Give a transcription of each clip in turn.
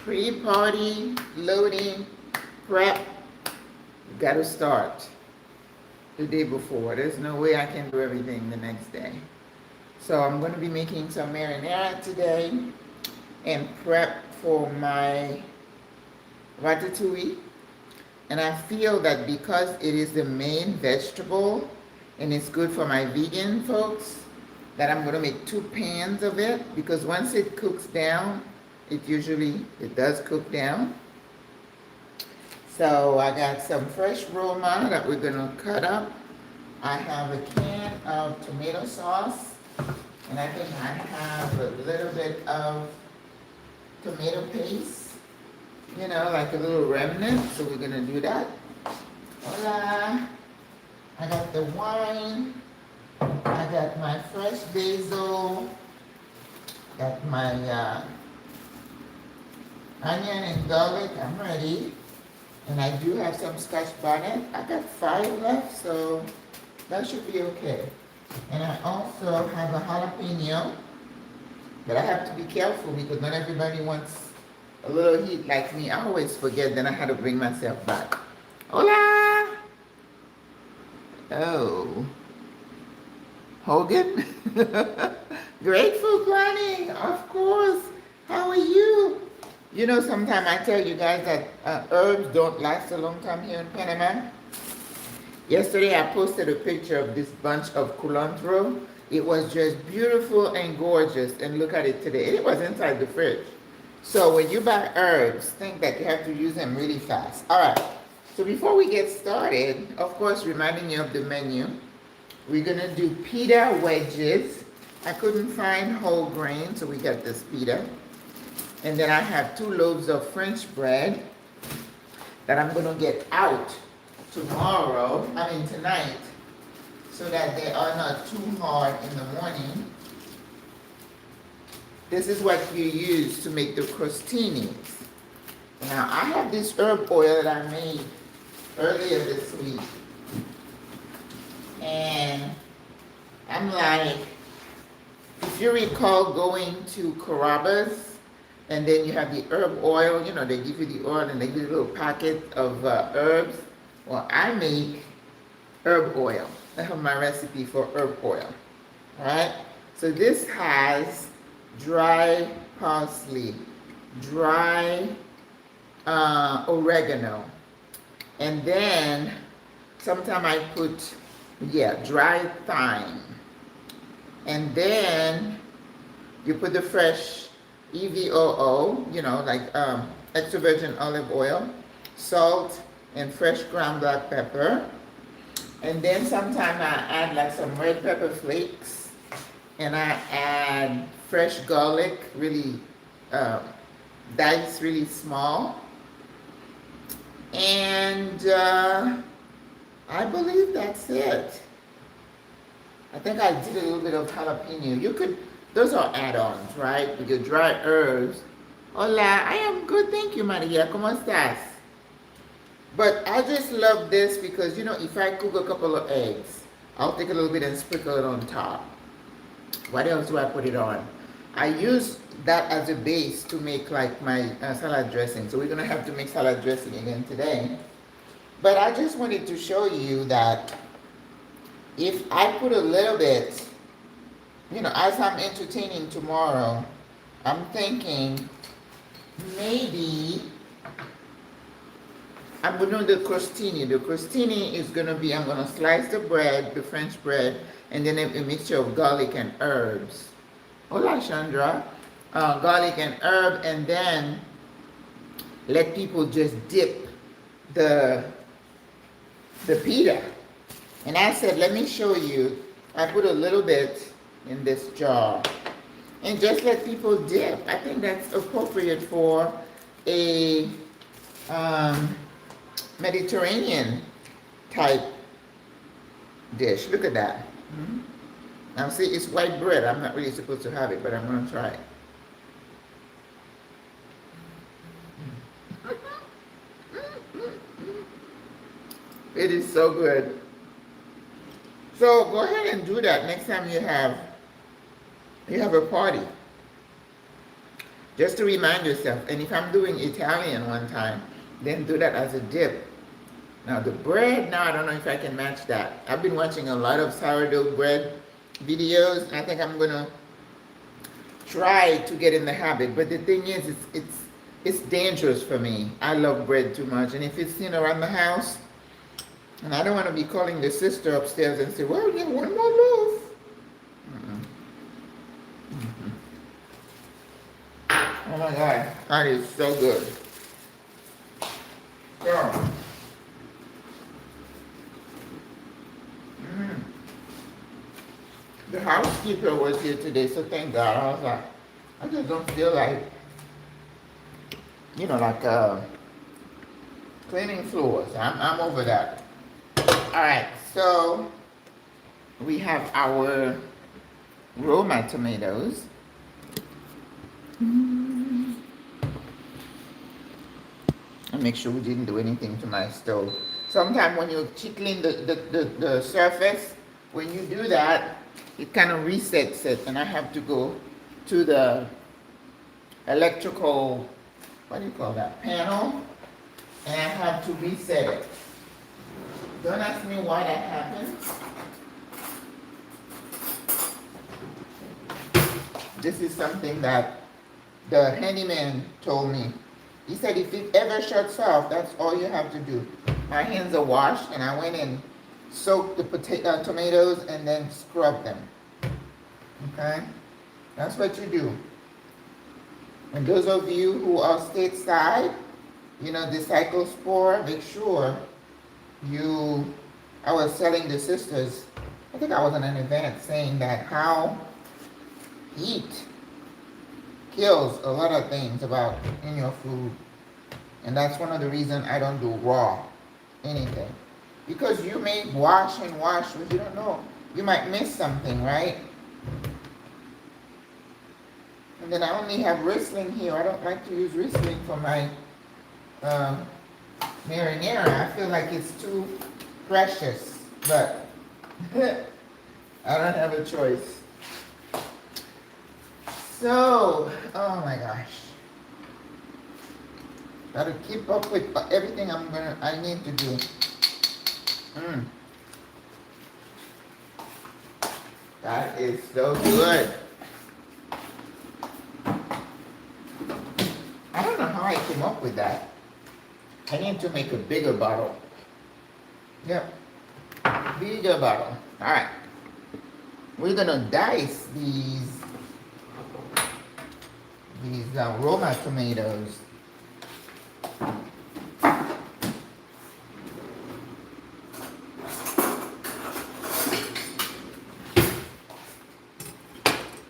Pre-party, loading, prep, you gotta start the day before. There's no way I can do everything the next day. So I'm gonna be making some marinara today and prep for my ratatouille. And I feel that because it is the main vegetable and it's good for my vegan folks, that I'm gonna make 2 pans of it, because once it cooks down, it does cook down. So I got some fresh Roma that we're gonna cut up. I have a can of tomato sauce, and I think I have a little bit of tomato paste, like a little remnant, so we're gonna do that. Hola. I got the wine, I got my fresh basil, got my onion and garlic, I'm ready. And I do have some scotch bonnet. I got 5 left, so that should be okay. And I also have a jalapeno, but I have to be careful because not everybody wants a little heat like me. I always forget, then I had to bring myself back. Hola! Oh. Hogan? Grateful planning, of course. How are you? Sometimes I tell you guys that herbs don't last a long time here in Panama. Yesterday I posted a picture of this bunch of culantro. It was just beautiful and gorgeous, and look at it today. It was inside the fridge. So when you buy herbs, think that you have to use them really fast. All right, so before we get started, of course, reminding you of the menu, we're gonna do pita wedges. I couldn't find whole grain, so we got this pita. And then I have 2 loaves of French bread that I'm gonna get out tonight, so that they are not too hard in the morning. This is what you use to make the crostinis. Now I have this herb oil that I made earlier this week. And I'm like, if you recall going to Carrabba's, and then you have the herb oil, they give you the oil and they give you a little packet of herbs. Well, I make herb oil. I have my recipe for herb oil. All right? So this has dry parsley, dry oregano, and then sometimes I put, dry thyme. And then you put the fresh EVOO, like extra virgin olive oil, salt, and fresh ground black pepper. And then sometimes I add like some red pepper flakes, and I add fresh garlic, really diced really small. And I believe that's it. I think I did a little bit of jalapeno. Those are add-ons, right? With your dry herbs. Hola, I am good, thank you, Maria. ¿Cómo estás? But I just love this because, if I cook a couple of eggs, I'll take a little bit and sprinkle it on top. What else do I put it on? I use that as a base to make like my salad dressing. So we're gonna have to make salad dressing again today. But I just wanted to show you that if I put a little bit, as I'm entertaining tomorrow, I'm thinking maybe I'm going to do the crostini. The crostini is going to be, I'm going to slice the bread, the French bread, and then a mixture of garlic and herbs. Hola, Chandra. Garlic and herb, and then let people just dip the pita. And I said, let me show you. I put a little bit in this jar and just let people dip. I think that's appropriate for a Mediterranean type dish. Look at that. Now see, it's white bread. I'm not really supposed to have it, but I'm going to try it. It is so good. So go ahead and do that next time you have a party. Just to remind yourself. And if I'm doing Italian one time, then do that as a dip. Now the bread, now I don't know if I can match that. I've been watching a lot of sourdough bread videos. I think I'm gonna try to get in the habit. But the thing is, it's dangerous for me. I love bread too much, and if it's around the house, and I don't want to be calling the sister upstairs and say, "Well, you want one more loaf." Mm-mm. Mm-mm. Oh my God, that is so good. So, the housekeeper was here today, so thank God. I was like, I just don't feel like, cleaning floors. I'm over that. All right, so we have our Roma tomatoes. And make sure we didn't do anything to my stove. Sometimes when you clean the surface, when you do that, it kind of resets it, and I have to go to the electrical, what do you call that, panel, and I have to reset it. Don't ask me why that happens. This is something that the handyman told me. He said if it ever shuts off, that's all you have to do. My hands are washed, and I went and soaked the tomatoes and then scrubbed them. Okay? That's what you do. And those of you who are stateside, the Cyclospora, make sure I was telling the sisters, I think I was in an event saying that how heat kills a lot of things in your food. And that's one of the reasons I don't do raw anything. Because you may wash and wash, but you don't know. You might miss something, right? And then I only have Riesling here. I don't like to use Riesling for my marinara. I feel like it's too precious, but I don't have a choice. So, oh my gosh. Gotta keep up with everything I need to do. That is so good. I don't know how I came up with that. I need to make a bigger bottle. Yep. Bigger bottle. Alright. We're gonna dice these Roma tomatoes.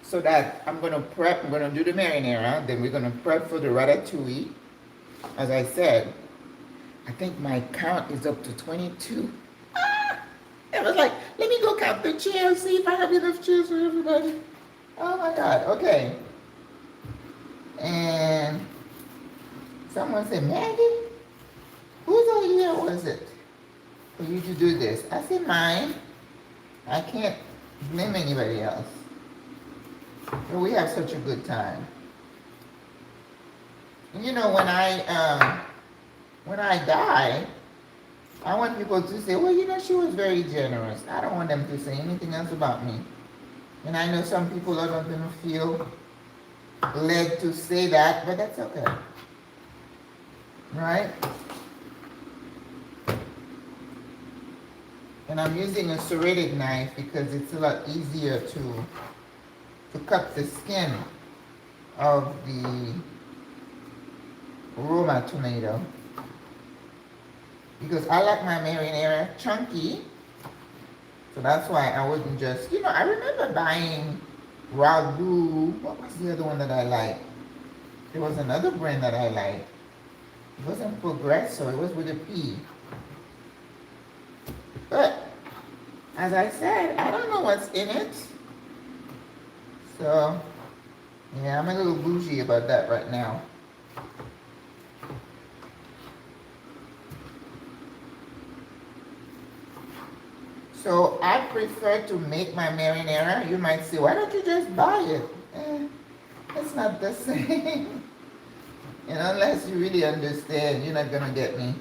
So that I'm going to do the marinara, then we're going to prep for the ratatouille. As I said, I think my count is up to 22. I was like, let me go count the chairs, see if I have enough chairs for everybody. Oh my God, okay. And someone said, Maggie, whose idea was it for you to do this? I said, mine. I can't blame anybody else. But we have such a good time. And when I die, I want people to say, well, she was very generous. I don't want them to say anything else about me. And I know some people are not going to feel led to say that, but that's okay. Right? And I'm using a serrated knife because it's a lot easier to cut the skin of the Roma tomato. Because I like my marinara chunky. So that's why I wouldn't just, I remember buying Ragu. What was the other one that I liked? There was another brand that I liked. It wasn't Progresso, it was with a P. But, as I said, I don't know what's in it. So, yeah, I'm a little bougie about that right now. So, I prefer to make my marinara. You might say, why don't you just buy it? It's not the same. And unless you really understand, you're not gonna get me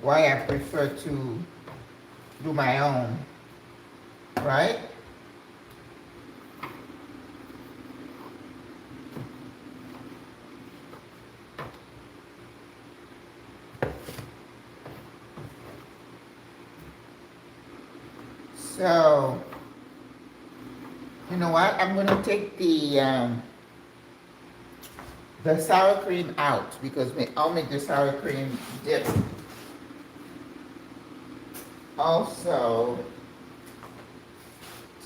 why I prefer to do my own, right? So, you know what? I'm gonna take the sour cream out because I'll make the sour cream dip also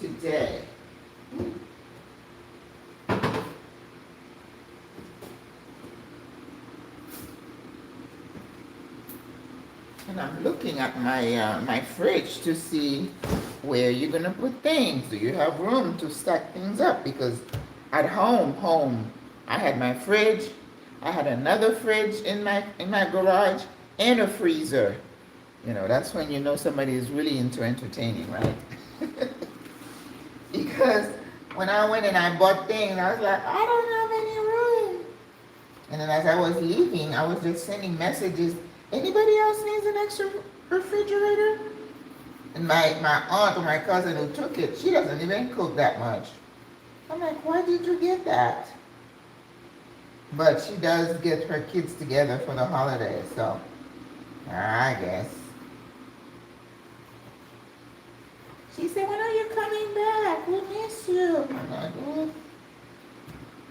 today. And I'm looking at my fridge to see where you're gonna put things. Do you have room to stack things up? Because at home, I had my fridge, I had another fridge in my garage, and a freezer. You know, that's when you know somebody is really into entertaining, right? Because when I went and I bought things, I was like, I don't have any room. And then as I was leaving, I was just sending messages. Anybody else needs an extra refrigerator? And my aunt or my cousin who took it, she doesn't even cook that much. I'm like, why did you get that? But she does get her kids together for the holidays, so I guess. She said, when are you coming back? We miss you. I'm like, well,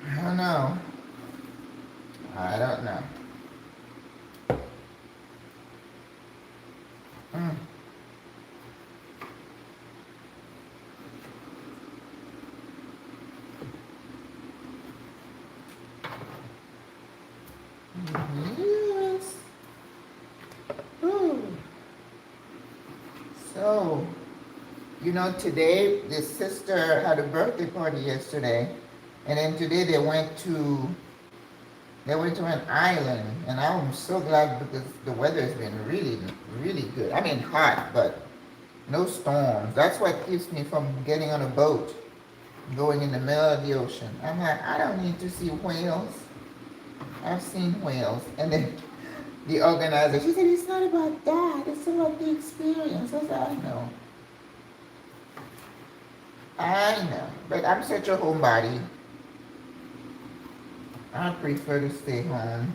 I don't know. I don't know. Mm. Yes. Ooh. So, you know, today this sister had a birthday party yesterday, and then today they went to an island, and I'm so glad because the weather has been really, really good. I mean, hot, but no storms. That's what keeps me from getting on a boat, going in the middle of the ocean. I'm like, I don't need to see whales. I've seen whales. And then the organizer, she said, it's not about that. It's about the experience. I said, I know. But I'm such a homebody. I prefer to stay home.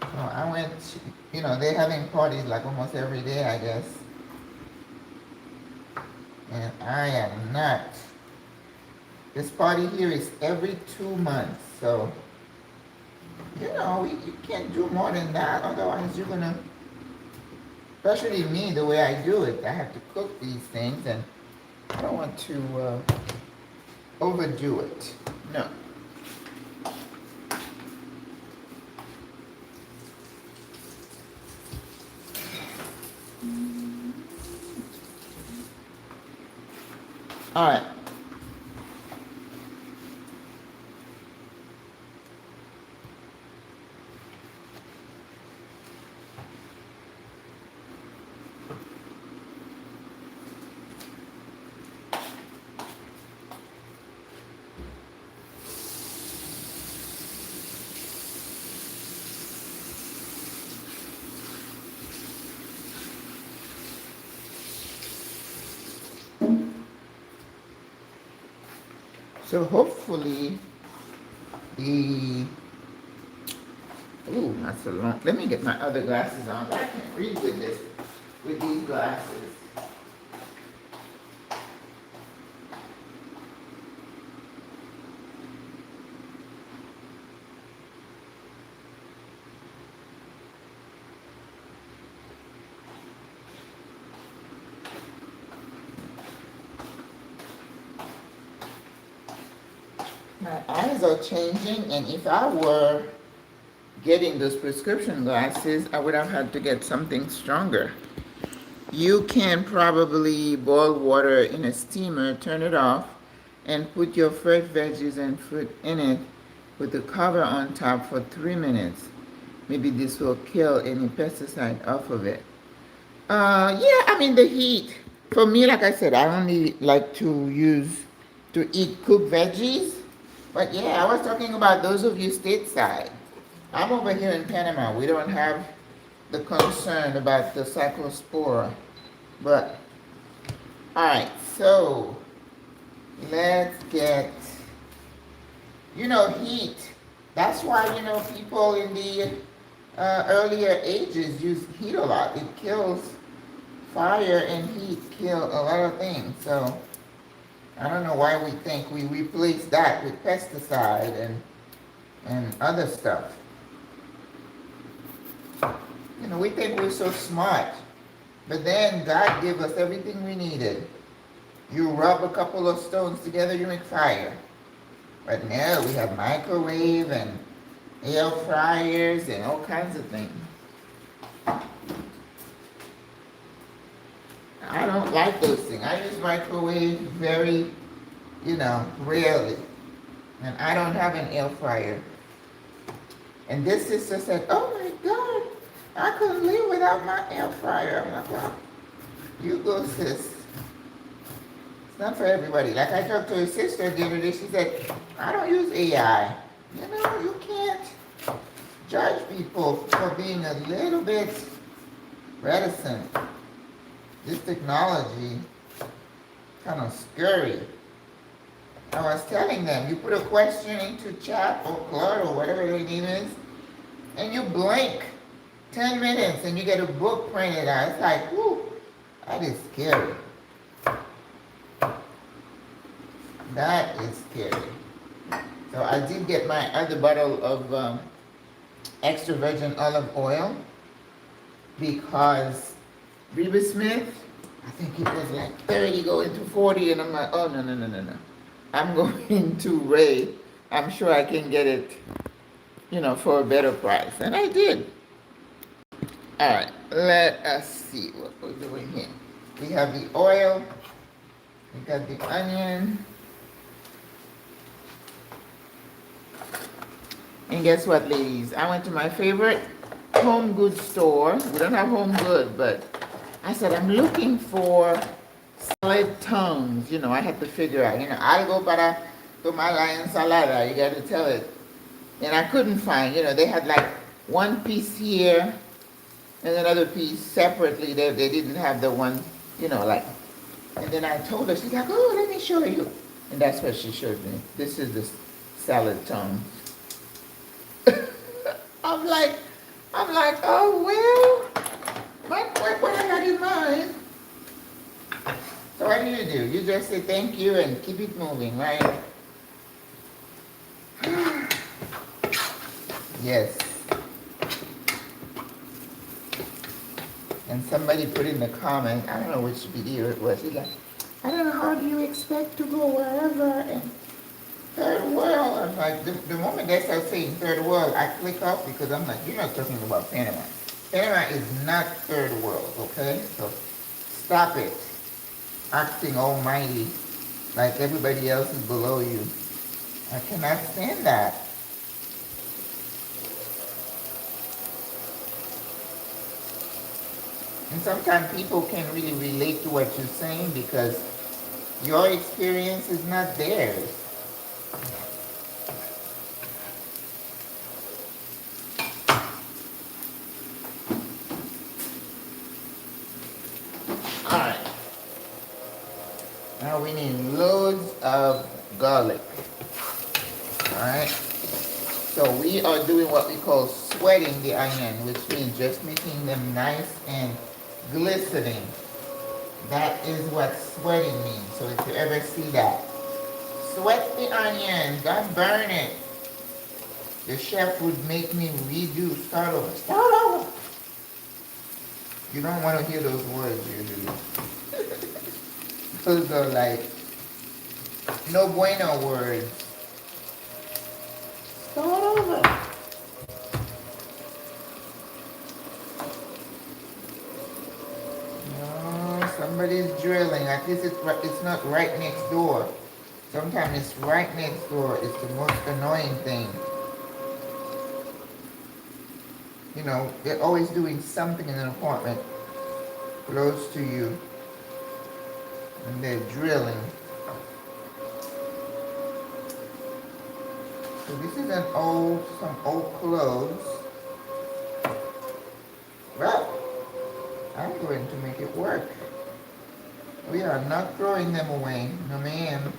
So I went, you know, they're having parties like almost every day, I guess. And I am not. This party here is every 2 months. So, you know, you can't do more than that. Otherwise, you're going to, especially me, the way I do it, I have to cook these things, and I don't want to overdo it. No. All right. So hopefully ooh, that's a long, let me get my other glasses on. I can't read with these glasses. My eyes are changing, and if I were getting those prescription glasses, I would have had to get something stronger. You can probably boil water in a steamer, turn it off, and put your fresh veggies and fruit in it with the cover on top for 3 minutes. Maybe this will kill any pesticide off of it. Yeah, I mean the heat. For me, like I said, I only like to eat cooked veggies. But yeah, I was talking about those of you stateside. I'm over here in Panama. We don't have the concern about the cyclospora. But, alright, so let's get, heat. That's why, people in the earlier ages use heat a lot. It kills fire and heat kill a lot of things. So I don't know why we think we replace that with pesticide and other stuff. We think we're so smart. But then God gave us everything we needed. You rub a couple of stones together, you make fire. But now we have microwave and air fryers and all kinds of things. I don't like those things. I use microwave very, rarely. And I don't have an air fryer. And this sister said, oh my God, I couldn't live without my air fryer. I'm like, well, you go, sis. It's not for everybody. Like I talked to her sister the other day, she said, I don't use AI. You can't judge people for being a little bit reticent. This technology kind of scary. I was telling them, you put a question into chat or Claude or whatever their name is, and you blink 10 minutes and you get a book printed out. It's like, whoo, that is scary. That is scary. So I did get my other bottle of extra virgin olive oil because Reba Smith, I think it was like 30 going to 40, and I'm like, oh, no. I'm going to Ray. I'm sure I can get it, for a better price. And I did. All right, let us see what we're doing here. We have the oil. We got the onion. And guess what, ladies? I went to my favorite home goods store. We don't have home goods, but I said, I'm looking for salad tongues. I had to figure out, algo para tomar la ensalada. You got to tell it. And I couldn't find, they had like one piece here and another piece separately. They didn't have the one, and then I told her, she's like, oh, let me show you. And that's what she showed me. This is the salad tongue. I'm like, oh, well, what I got in mind. So what do? You just say thank you and keep it moving, right? Yes. And somebody put in the comment, I don't know which video it was, he's like, I don't know, how do you expect to go wherever and third world? I'm like, the moment they start saying third world, I click off because I'm like, you're not talking about Panama. Panama is not third world, okay? So stop it. Acting almighty like everybody else is below you. I cannot stand that. And sometimes people can't really relate to what you're saying because your experience is not theirs. Alright. Now we need loads of garlic. Alright. So we are doing what we call sweating the onion, which means just making them nice and glistening. That is what sweating means. So if you ever see that, sweat the onion, don't burn it. The chef would make me redo, start over. You don't want to hear those words usually. Those are like no bueno words. Start over. No, somebody's drilling. At least it's not right next door. Sometimes it's right next door. It's the most annoying thing. They're always doing something in an apartment close to you. And they're drilling. So this is some old clothes. Well, I'm going to make it work. We are not throwing them away. No ma'am.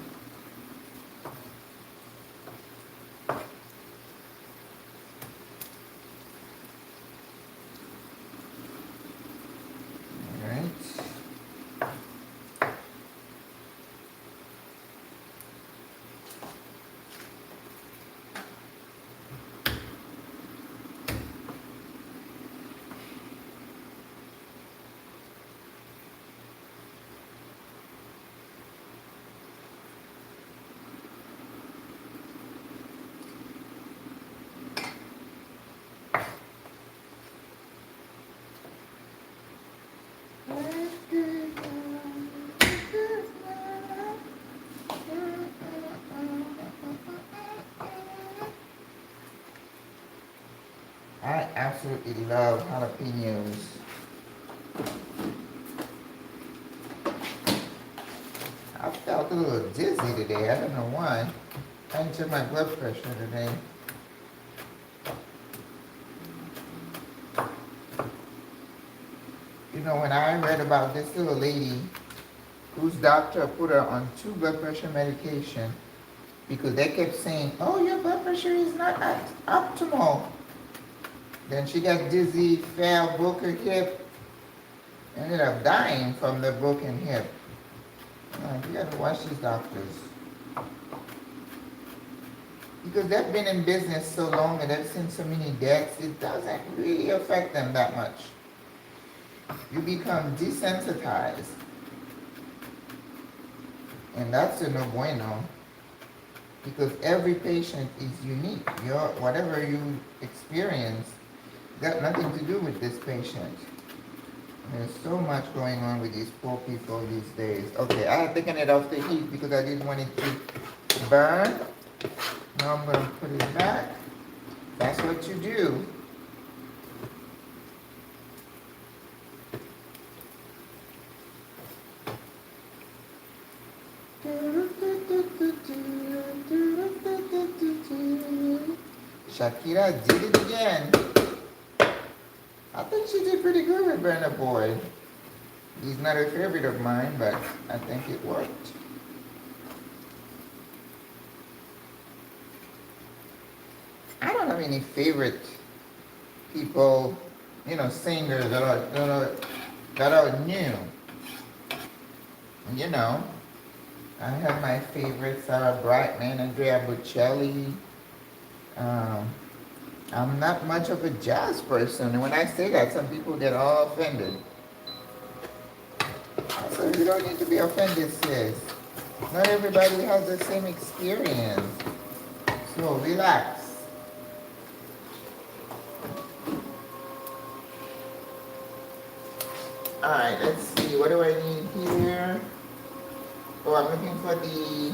I absolutely love jalapenos. I felt a little dizzy today. I don't know why. I didn't check my blood pressure today. You know, when I read about this little lady whose doctor put her on 2 blood pressure medication because they kept saying, oh, your blood pressure is not optimal. Then she got dizzy, fell, broke her hip, ended up dying from the broken hip. You gotta watch these doctors. Because they've been in business so long and they've seen so many deaths, it doesn't really affect them that much. You become desensitized. And that's a no bueno. Because every patient is unique. Whatever you experience got nothing to do with this patient. There's so much going on with these poor people these days. Okay, I had taken it off the heat because I didn't want it to burn. Now I'm going to put it back. That's what you do. Shakira did it again. I think she did pretty good with Burna Boy. He's not a favorite of mine, but I think it worked. I don't have any favorite people, singers that are new. I have my favorites, Sarah Brightman, Andrea Bocelli. I'm not much of a jazz person, and when I say that, some people get all offended. So you don't need to be offended, sis. Not everybody has the same experience. So relax. Alright, let's see. What do I need here? Oh, I'm looking for the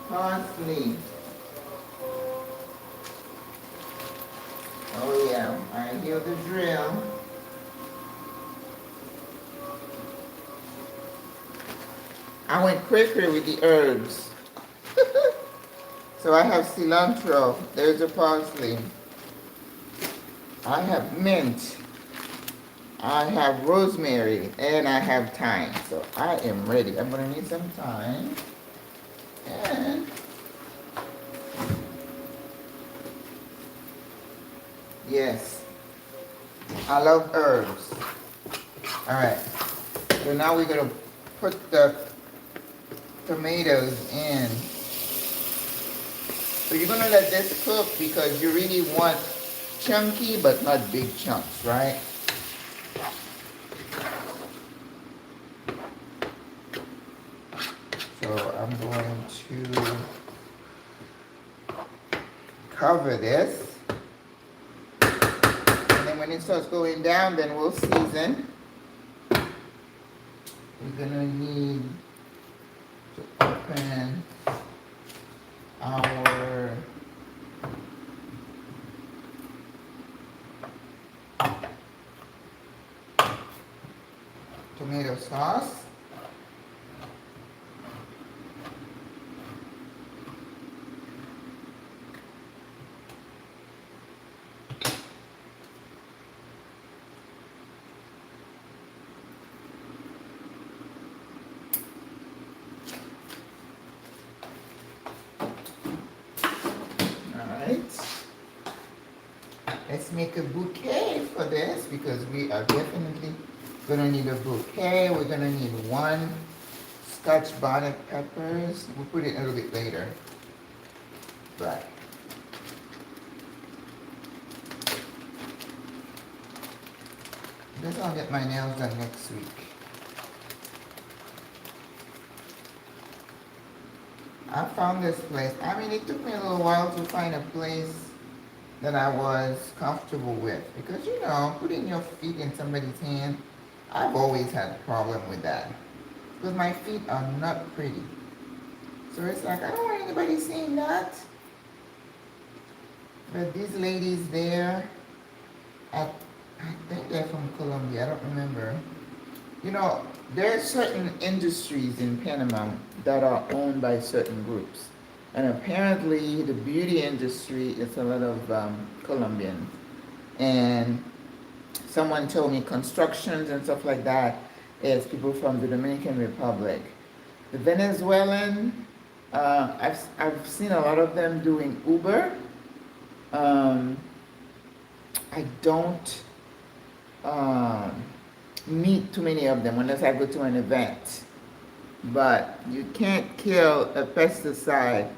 parsley. Oh yeah, I hear the drill. I went quicker with the herbs. So I have cilantro, there's a parsley. I have mint. I have rosemary, and I have thyme. So I am ready. I'm gonna need some thyme. And yes, I love herbs. All right, so now we're gonna put the tomatoes in. So you're gonna let this cook because you really want chunky but not big chunks, right? So I'm going to cover this. And then when it starts going down, then we'll season. We're gonna need to open our tomato sauce. make a bouquet for this because we are definitely gonna need a bouquet. We're gonna need 1 Scotch bonnet peppers. We'll put it a little bit later. But I guess I'll get my nails done next week. I found this place. I mean, it took me a little while to find a place that I was comfortable with. Because, you know, putting your feet in somebody's hand, I've always had a problem with that. Because my feet are not pretty. So it's like, I don't want anybody seeing that. But these ladies there, I think they're from Colombia, I don't remember. You know, there are certain industries in Panama that are owned by certain groups. And apparently the beauty industry is a lot of Colombians. And someone told me constructions and stuff like that is people from the Dominican Republic. The Venezuelan, I've seen a lot of them doing Uber. I don't meet too many of them unless I go to an event. But you can't kill a pesticide.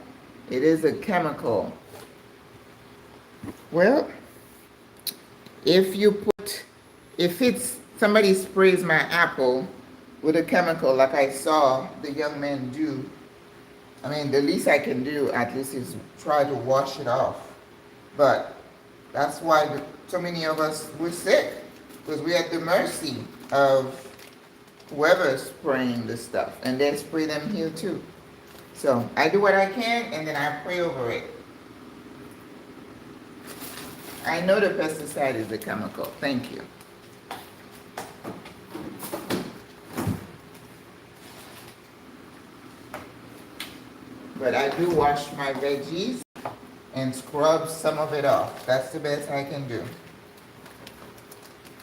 It is a chemical. Well, if it's somebody sprays my apple with a chemical like I saw the young man do, I mean, the least I can do at least is try to wash it off. But that's why so many of us were sick, because we're at the mercy of whoever's spraying the stuff, and they spray them here too. So I do what I can, and then I pray over it. I know the pesticide is a chemical. Thank you. But I do wash my veggies and scrub some of it off. That's the best I can do.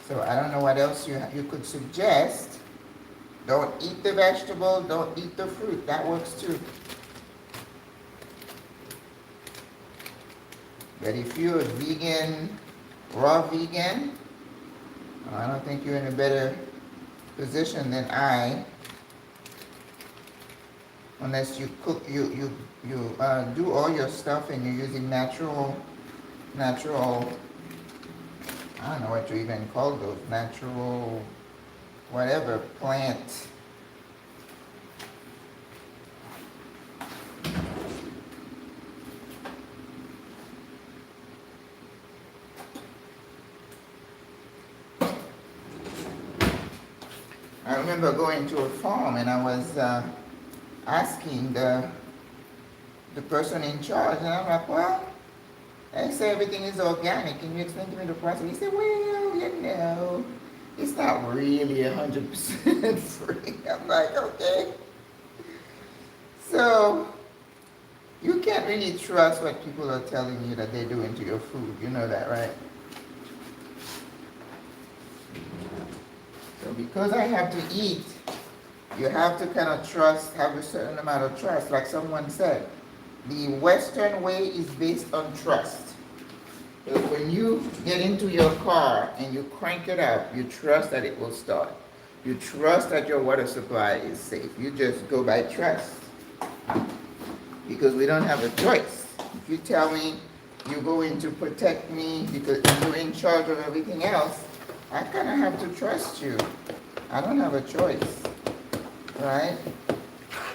So I don't know what else you could suggest. Don't eat the vegetable, don't eat the fruit. That works too. But if you're a vegan, raw vegan, I don't think you're in a better position than I. Unless you cook, you do all your stuff and you're using natural, I don't know what you even call those, natural, whatever, plant. I remember going to a farm and I was asking the person in charge, and I'm like, well, they say everything is organic. Can you explain to me the process? He said, well, you know, it's not really 100% free. I'm like, okay. So you can't really trust what people are telling you that they're doing to your food. You know that, right? So because I have to eat, you have to kind of trust, have a certain amount of trust. Like someone said, the Western way is based on trust. So when you get into your car and you crank it up, you trust that it will start. You trust that your water supply is safe. You just go by trust. Because we don't have a choice. If you tell me you're going to protect me because you're in charge of everything else, I kind of have to trust you. I don't have a choice. Right?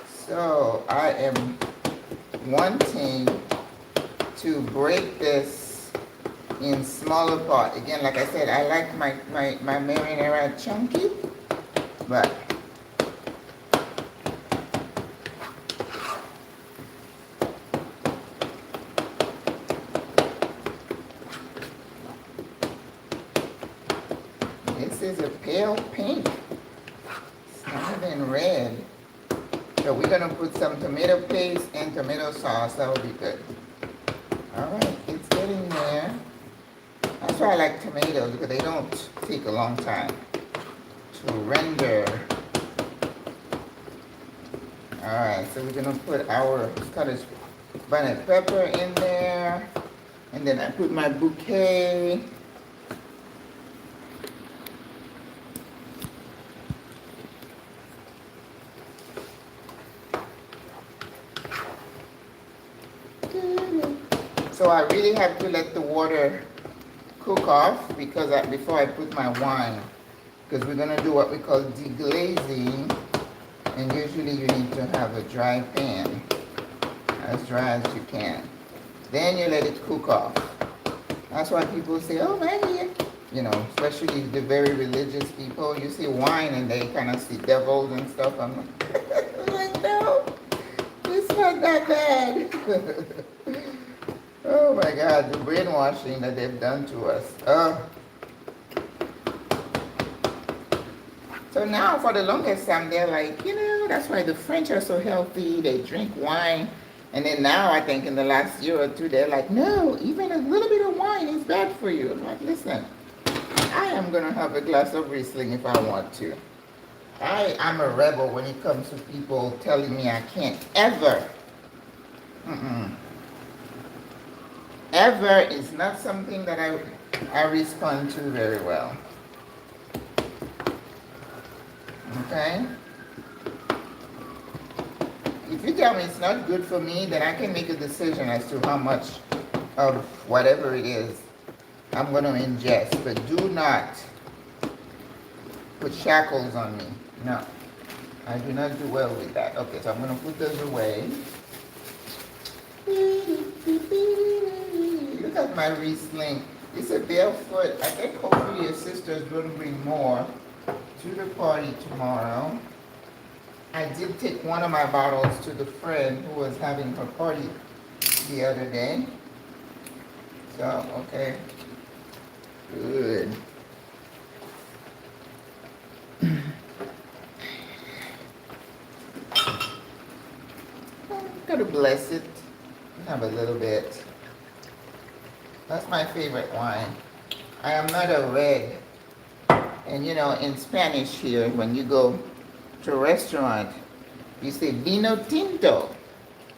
So I am wanting to break this in smaller parts. Again, like I said, I like my marinara chunky, but this is a pale pink. And red. So we're gonna put some tomato paste and tomato sauce. That will be good. All right, it's getting there. That's why I like tomatoes, because they don't take a long time to render. All right, so we're gonna put our Scottish bonnet pepper in there, and then I put my bouquet So I really have to let the water cook off because before I put my wine, because we're gonna do what we call deglazing, and usually you need to have a dry pan, as dry as you can. Then you let it cook off. That's why people say, oh Maggie, you know, especially the very religious people, you see wine and they kind of see devils and stuff. I'm like, no, it's not that bad. Oh my God, the brainwashing that they've done to us. So now for the longest time, they're like, you know, that's why the French are so healthy. They drink wine. And then now I think in the last year or two, they're like, no, even a little bit of wine is bad for you. I'm like, listen, I am going to have a glass of Riesling if I want to. I'm a rebel when it comes to people telling me I can't ever. Ever is not something that I respond to very well. Okay? If you tell me it's not good for me, then I can make a decision as to how much of whatever it is I'm going to ingest. But do not put shackles on me. No. I do not do well with that. Okay, so I'm going to put those away. Look at my Riesling. It's a barefoot. I think hopefully your sisters will bring more to the party tomorrow. I did take one of my bottles to the friend who was having her party the other day. So, okay. Good. Gotta bless it. Have a little bit. That's my favorite wine. I am not a red. And you know, in Spanish here, when you go to a restaurant, you say vino tinto.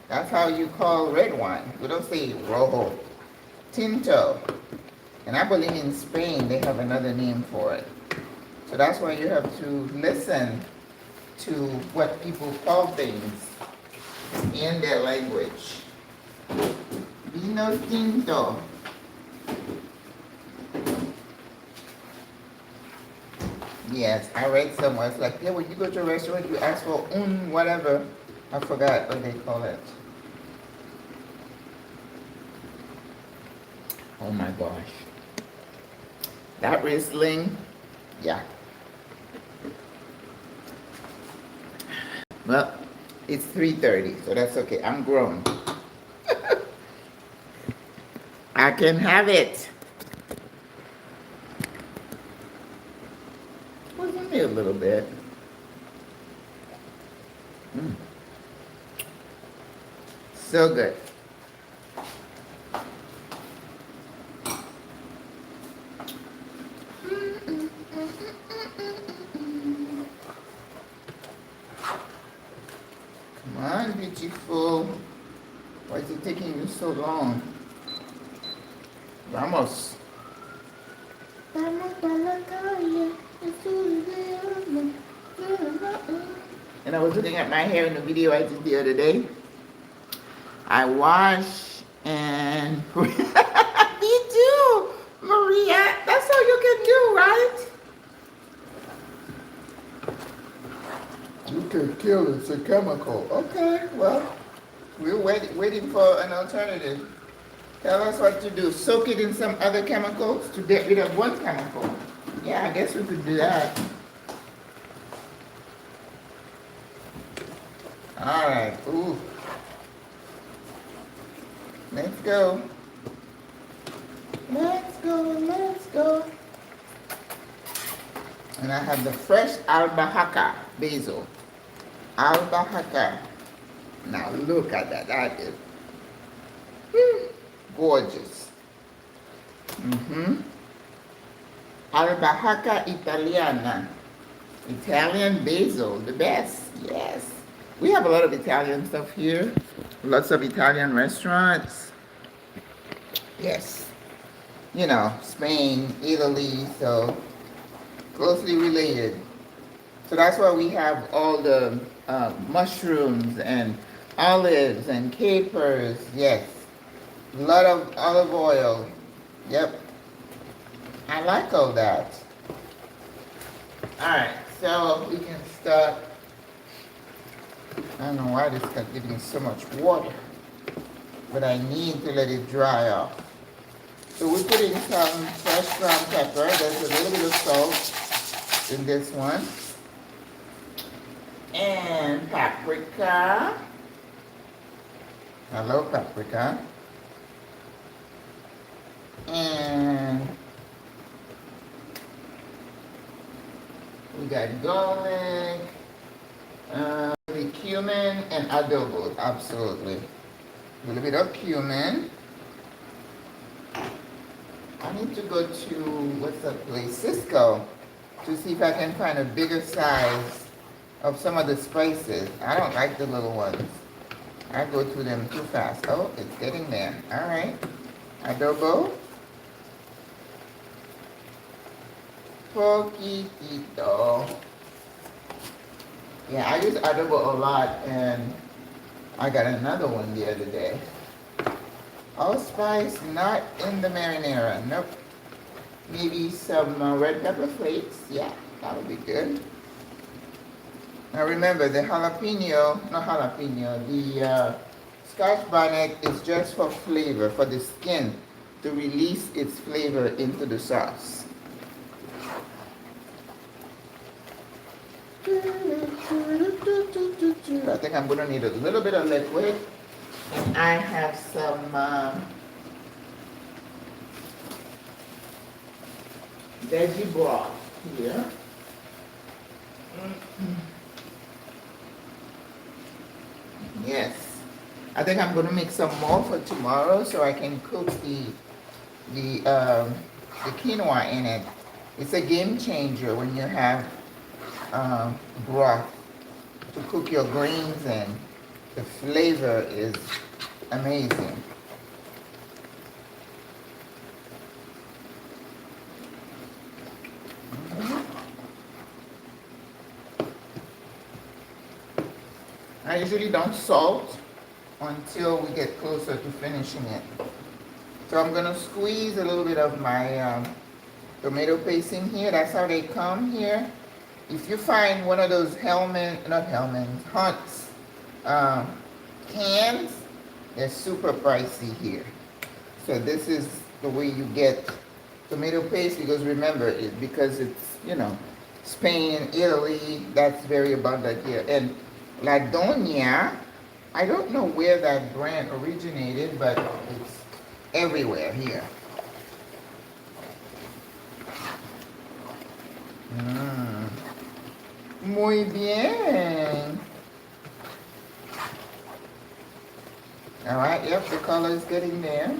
That's how you call red wine. We don't say rojo. Tinto. And I believe in Spain they have another name for it. So that's why you have to listen to what people call things in their language. Vino tinto. Yes, I read somewhere. It's like, yeah, when you go to a restaurant, you ask for whatever. I forgot what they call it. Oh my gosh. That Riesling, yeah. Well, it's 3:30, so that's okay. I'm grown. I can have it. Was only a little bit. So good. Come on, beautiful. Why is it taking you so long? Vamos. And I was looking at my hair in the video I did the other day. I wash and me too, Maria. That's all you can do, right? You could kill it. It's a chemical. Okay, well, we're waiting for an alternative. Tell us what to do. Soak it in some other chemicals to get rid of one chemical. Yeah, I guess we could do that. All right. Ooh. Let's go. Let's go. Let's go. And I have the fresh albahaca basil. Albahaca. Now look at that. That is gorgeous. Albahaca Italiana. Italian basil, the best. Yes. We have a lot of Italian stuff here. Lots of Italian restaurants. Yes. You know, Spain, Italy, so closely related. So that's why we have all the mushrooms and olives and capers. Yes. A lot of olive oil. Yep. I like all that. Alright, so we can start. I don't know why this is giving me so much water, but I need to let it dry off. So we're putting some fresh ground pepper. There's a little bit of salt in this one. And paprika. I love paprika. And we got garlic, the cumin, and adobo, absolutely. A little bit of cumin. I need to go to, what's that place, Cisco, to see if I can find a bigger size of some of the spices. I don't like the little ones. I go through them too fast. Oh, it's getting there. All right. Adobo. Poquitito. Yeah, I use adobo a lot, and I got another one the other day. Allspice, not in the marinara. Nope. Maybe some red pepper flakes. Yeah, that would be good. Now remember, the the Scotch bonnet is just for flavor, for the skin to release its flavor into the sauce. I think I'm going to need a little bit of liquid. And I have some veggie broth here. Yes. I think I'm going to make some more for tomorrow so I can cook the quinoa in it. It's a game changer when you have broth to cook your grains in. The flavor is amazing. I usually don't salt until we get closer to finishing it. So I'm going to squeeze a little bit of my tomato paste in here. That's how they come here. If you find one of those Hunt's cans, they're super pricey here. So this is the way you get tomato paste, because remember, because it's, Spain, Italy, that's very abundant here. And La Doña, I don't know where that brand originated, but it's everywhere here. Muy bien. All right, yep, the color is getting there.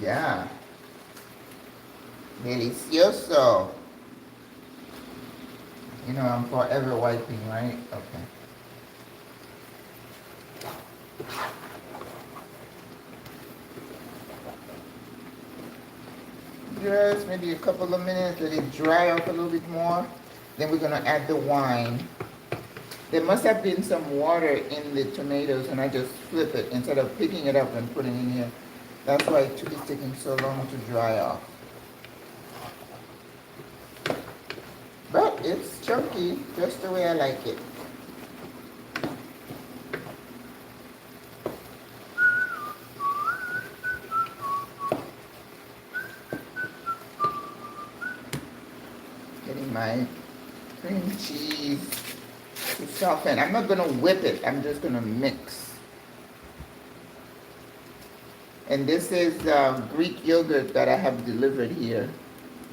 Yeah. Delicioso. I'm forever wiping, right? Okay. Just maybe a couple of minutes, let it dry up a little bit more. Then we're going to add the wine. There must have been some water in the tomatoes, and I just flip it instead of picking it up and putting it in here. That's why it's taking so long to dry off. But it's chunky, just the way I like it. Getting my cream cheese to soften. I'm not going to whip it. I'm just going to mix. And this is Greek yogurt that I have delivered here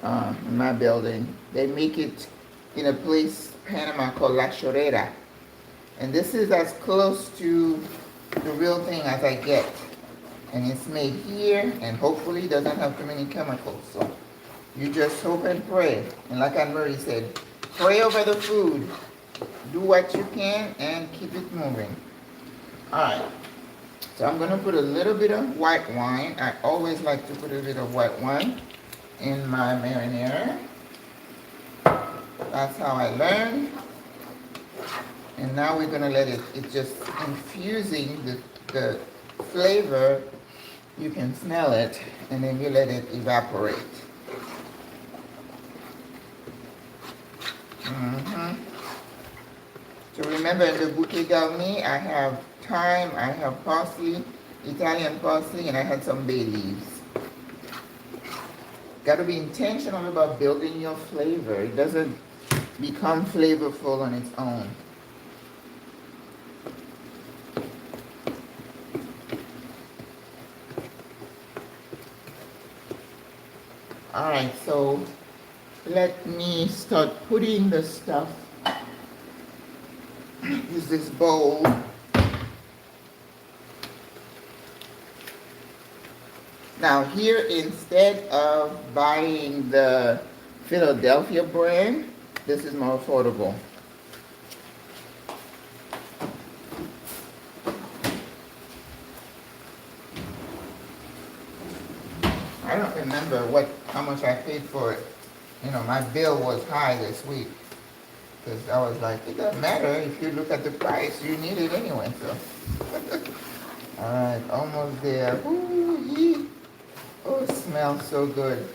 in my building. They make it in a place, Panama, called La Chorrera. And this is as close to the real thing as I get. And it's made here, and hopefully doesn't have too many chemicals. So you just hope and pray. And like Anne-Marie said, pray over the food. Do what you can and keep it moving. All right. So I'm going to put a little bit of white wine. I always like to put a bit of white wine in my marinara. That's how I learned. And now we're gonna let it's just infusing the flavor. You can smell it, and then you let it evaporate. So remember, in the bouquet garni, I have thyme, I have parsley, Italian parsley, and I had some bay leaves. Got to be intentional about building your flavor. It doesn't become flavorful on its own. All right, so let me start putting the stuff. Use this bowl. Now here, instead of buying the Philadelphia brand, this is more affordable. I don't remember how much I paid for it. You know, my bill was high this week. Because I was like, it doesn't matter. If you look at the price, you need it anyway. So, all right, almost there. Ooh, oh, it smells so good.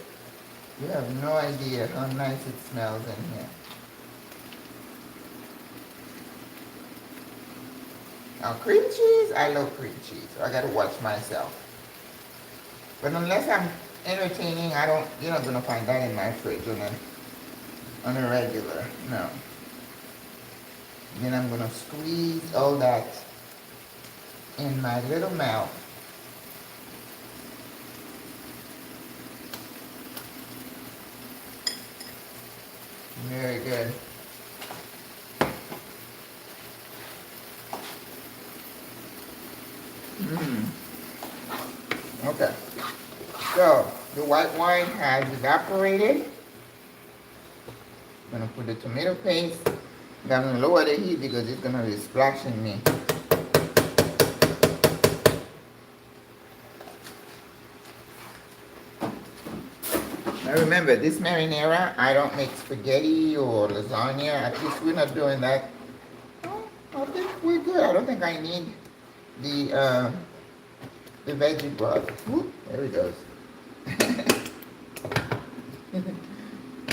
You have no idea how nice it smells in here. Now, cream cheese, I love cream cheese. So I got to watch myself. But unless I'm entertaining, you're not going to find that in my fridge on a regular. No. Then I'm going to squeeze all that in my little mouth. Very good. Okay. So, the white wine has evaporated. I'm going to put the tomato paste. I'm going to lower the heat because it's going to be splashing me. Now remember, this marinara, I don't make spaghetti or lasagna. At least we're not doing that. Oh, I think we're good. I don't think I need the veggie broth. Whoop, there it goes.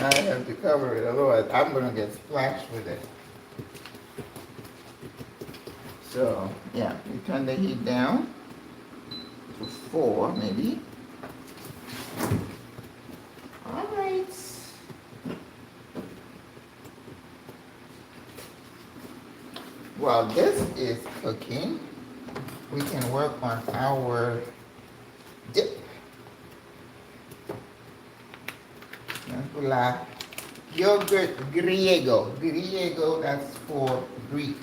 I have to cover it, otherwise I'm going to get splashed with it. So, yeah, we turn the heat down to 4 maybe. All right. While this is cooking, we can work on our dip. Yogurt griego. Griego, that's for Greek.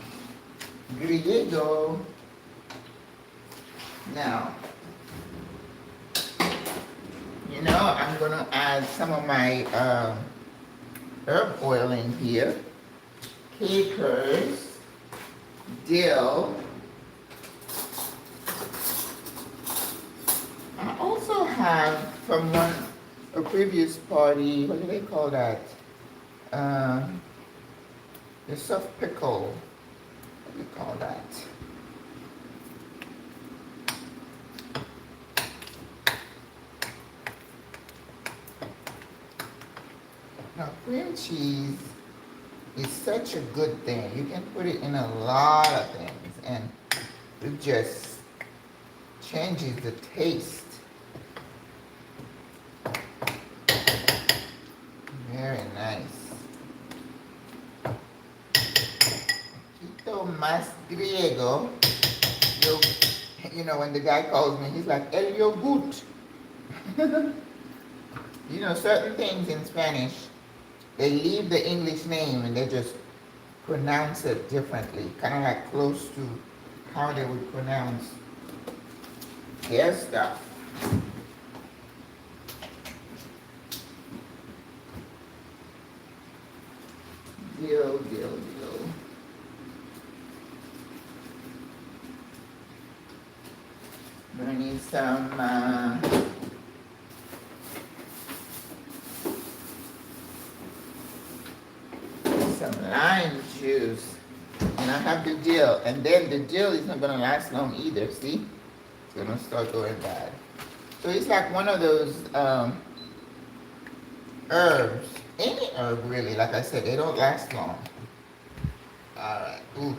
Griego. Now, I'm going to add some of my herb oil in here. Capers, dill. I also have from a previous party, what do they call that? The soft pickle. What do you call that? Now, cream cheese is such a good thing. You can put it in a lot of things, and it just changes the taste. Very nice. Poquito más griego. When the guy calls me, he's like, el yogurt. Certain things in Spanish, they leave the English name and they just pronounce it differently, kind of like close to how they would pronounce their stuff. Dill. I'm gonna need some have the dill, and then the dill is not gonna last long either, see? It's gonna start going bad. So it's like one of those herbs, any herb really, like I said, they don't last long. Alright, oof,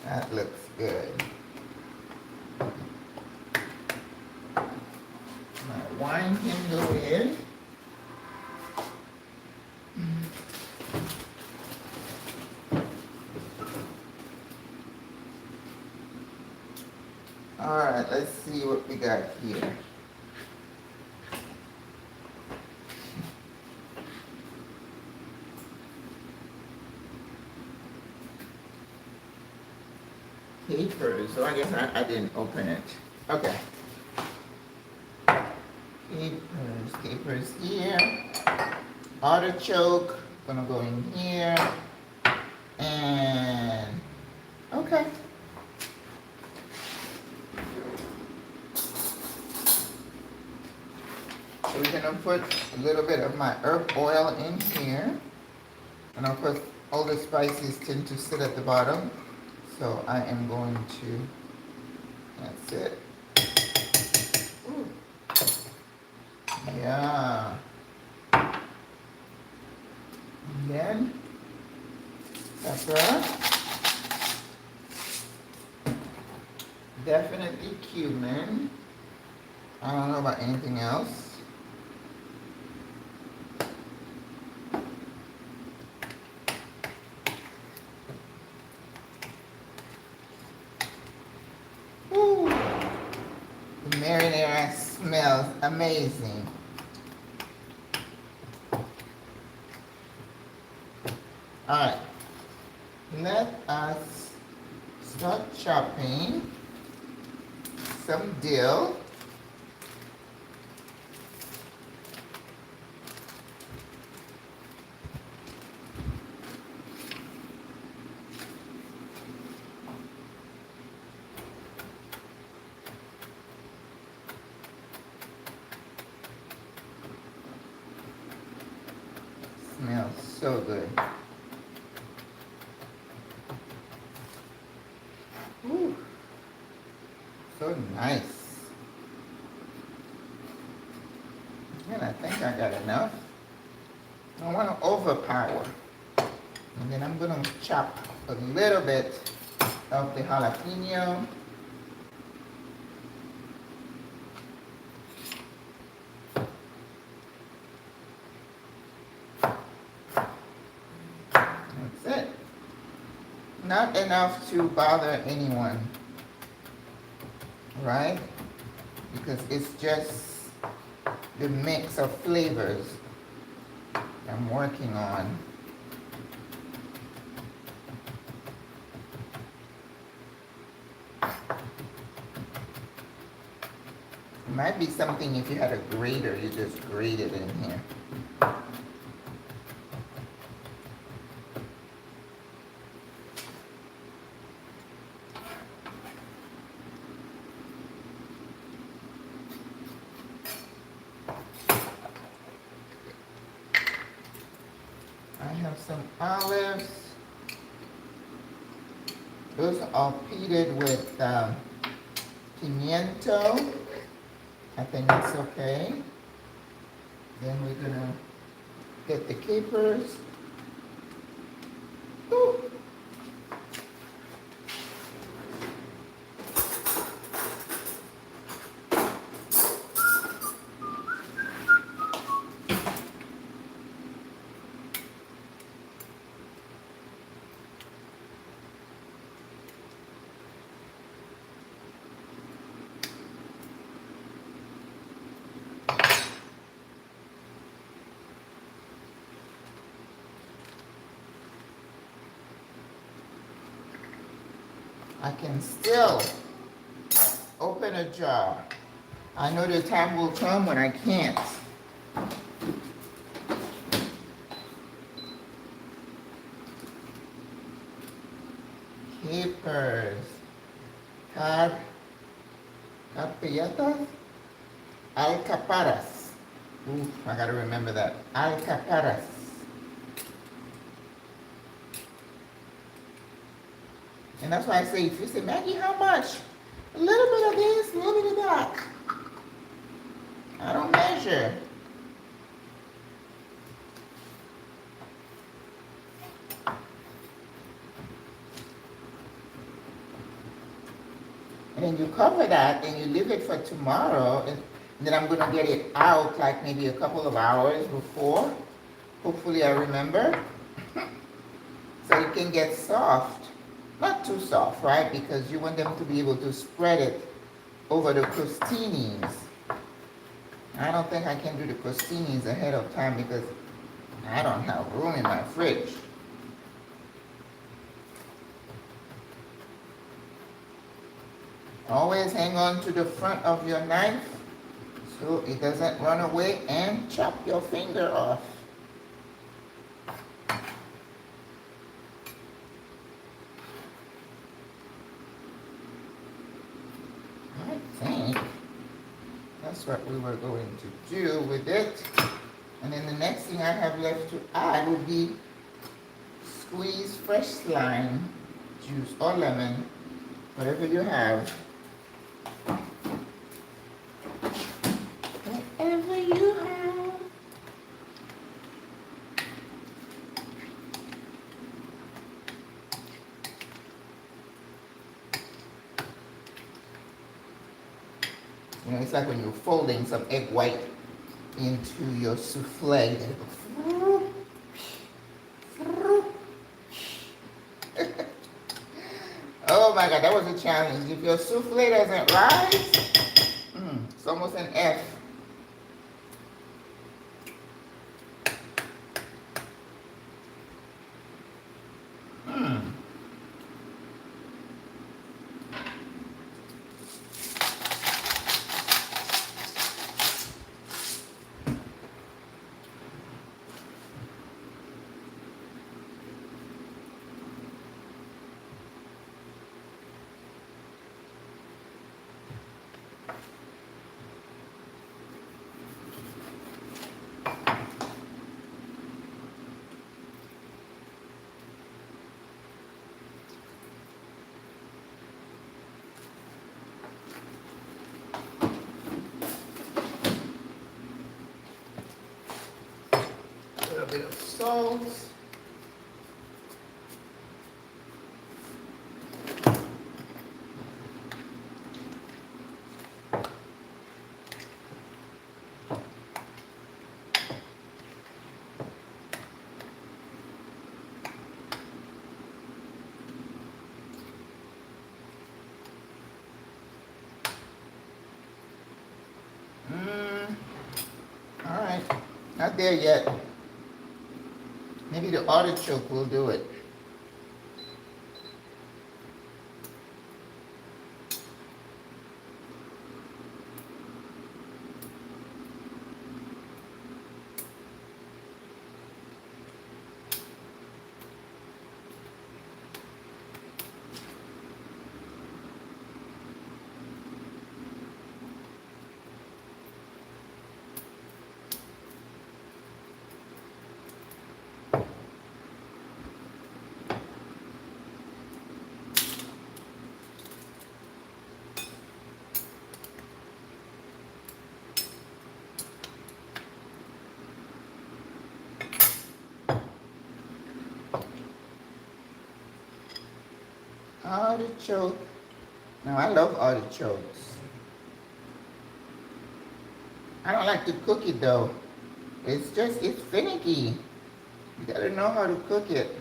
that looks good. My wine can go in. Alright, let's see what we got here. Capers, so I guess I didn't open it. Okay. Capers here. Artichoke, gonna go in here. And, okay. So we're gonna put a little bit of my herb oil in here. And of course, all the spices tend to sit at the bottom. So I am going to, that's it. Ooh. Yeah. And then, pepper. Definitely cumin. I don't know about anything else. Ooh, the marinara smells amazing. Alright, let us start chopping some dill. Smells so good. Ooh, so nice. And I think I got enough. I don't want to overpower. And then I'm going to chop a little bit of the jalapeno. That's it. Not enough to bother anyone, right? Because it's just the mix of flavors I'm working on. It might be something if you had a grater, you just grate it in here. I have some olives. Those are all peated with pimiento. I think that's okay. Then we're gonna get the capers. Ooh. I can still open a jar. I know the time will come when I can't. Capers. Carpetas? Alcaparas. Ooh, I gotta remember that. Alcaparas. And that's why I say, if you say, Maggie, how much? A little bit of this, a little bit of that. I don't measure. And then you cover that and you leave it for tomorrow. And then I'm going to get it out like maybe a couple of hours before. Hopefully I remember. So it can get soft. Not too soft, right? Because you want them to be able to spread it over the crostinis. I don't think I can do the crostinis ahead of time because I don't have room in my fridge. Always hang on to the front of your knife so it doesn't run away and chop your finger off. I think that's what we were going to do with it. And then the next thing I have left to add would be squeeze fresh lime juice or lemon, whatever you have. Whatever you have. You know, it's like when you're folding some egg white into your souffle. Oh my God, that was a challenge. If your souffle doesn't rise, it's almost an F. A bit of salt. All right, not there yet. Maybe the artichoke will do it. Artichoke. Now I love artichokes. I don't like to cook it though. It's finicky. You gotta know how to cook it.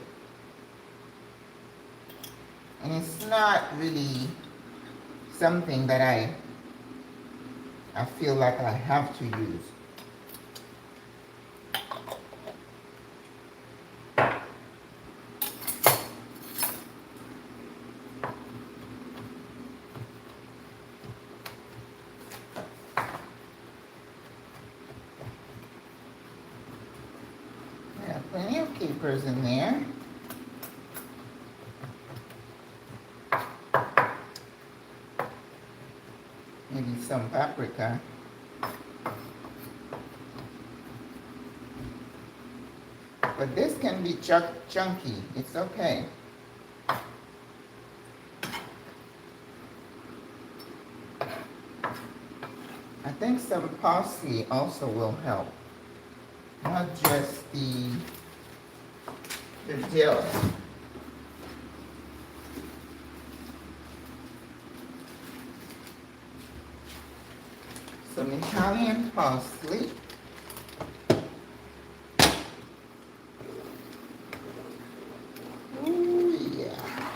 And it's not really something that I feel like I have to use. Plenty of capers in there. Maybe some paprika. But this can be chunky. It's okay. I think some parsley also will help. Not just the dill. Some Italian parsley. Ooh, yeah.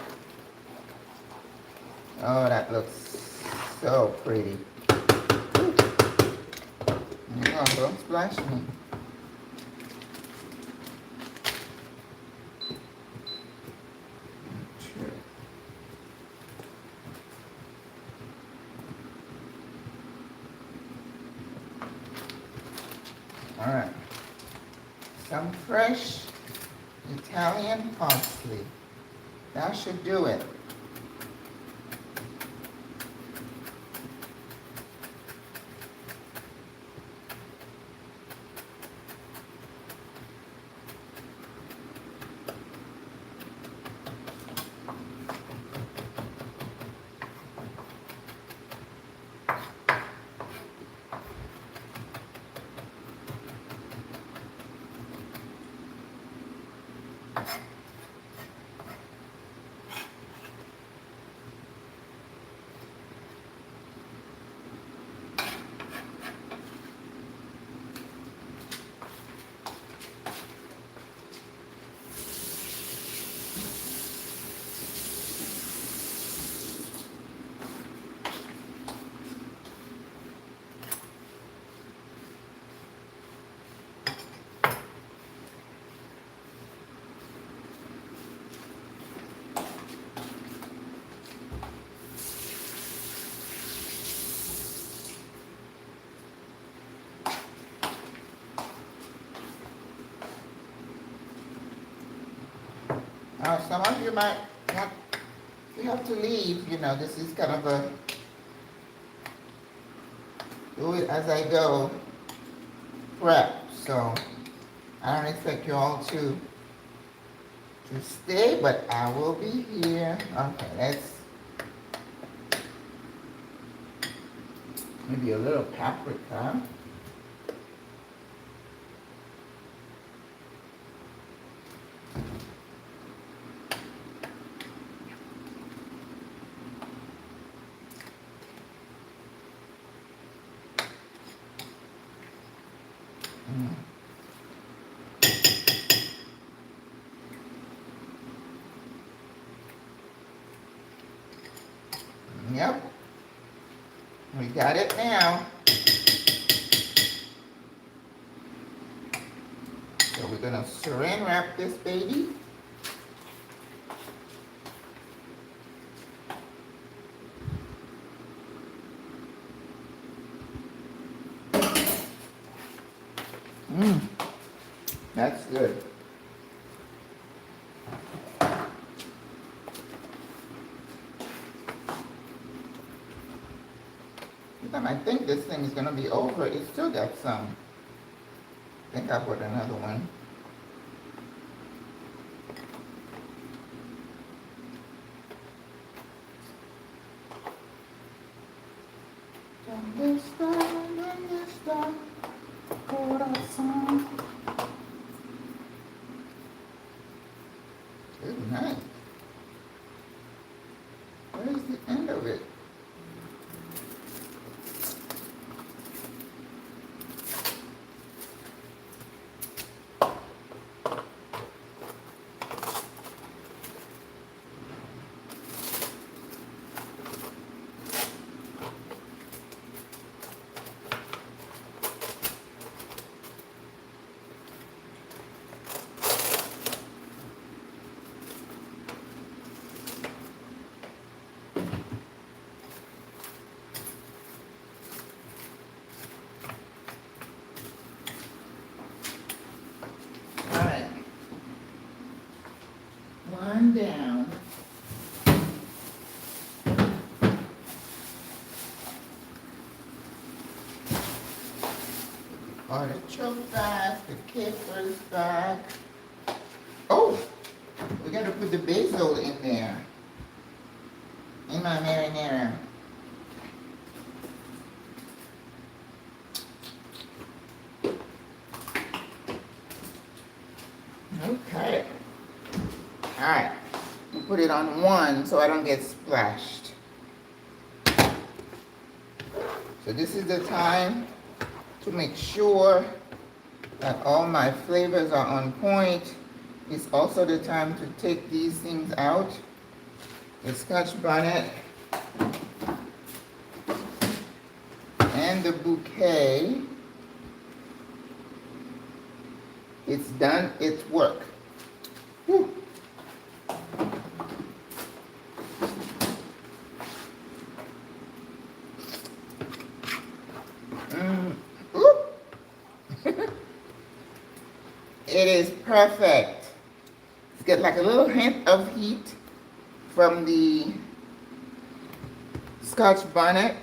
Oh, that looks so pretty. Oh, don't splash me. Sure. All right. Some fresh Italian parsley. That should do it. Some of you might have, you have to leave, you know, this is kind of a do it as I go prep, so I don't expect you all to stay, but I will be here. Okay, let's maybe a little paprika. Yep, we got it now. So we're gonna saran wrap this baby. That's good. I think this thing is gonna be over. It still got some. I think I put another one. Good night. Where's the end of it? One down. Artichoke back, the capers back. Oh, we gotta put the basil in there. In my marinara. put it on one so I don't get splashed. So this is the time to make sure that all my flavors are on point. It's also the time to take these things out. The Scotch bonnet and the bouquet. It's done its work. Whew. It is perfect. It's got like a little hint of heat from the Scotch bonnet.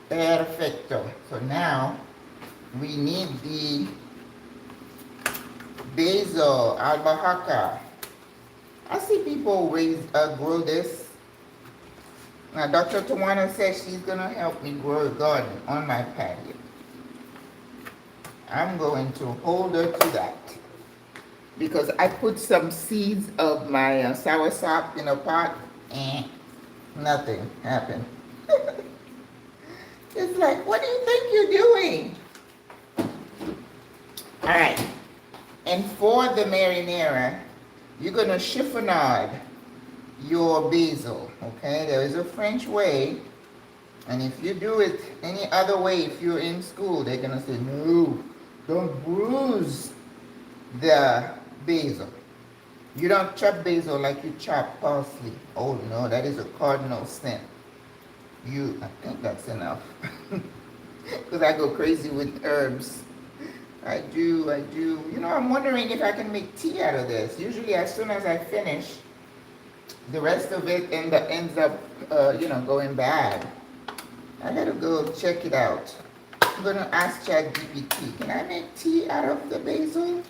Perfecto. So now we need the basil albahaca. I see people grow this. Now Dr. Tawana says she's gonna help me grow a garden on my patio. I'm going to hold her to that because I put some seeds of my soursop in a pot and nothing happened. It's like, what do you think you're doing? All right, and for the marinara, you're gonna chiffonade your basil, okay? There is a French way, and if you do it any other way, if you're in school, they're gonna say, no, don't bruise the basil. You don't chop basil like you chop parsley. Oh no, that is a cardinal sin. I think that's enough. Because I go crazy with herbs. I do. You know, I'm wondering if I can make tea out of this. Usually as soon as I finish, the rest of it ends up, going bad. I gotta go check it out. I'm gonna ask ChatGPT, can I make tea out of the basil?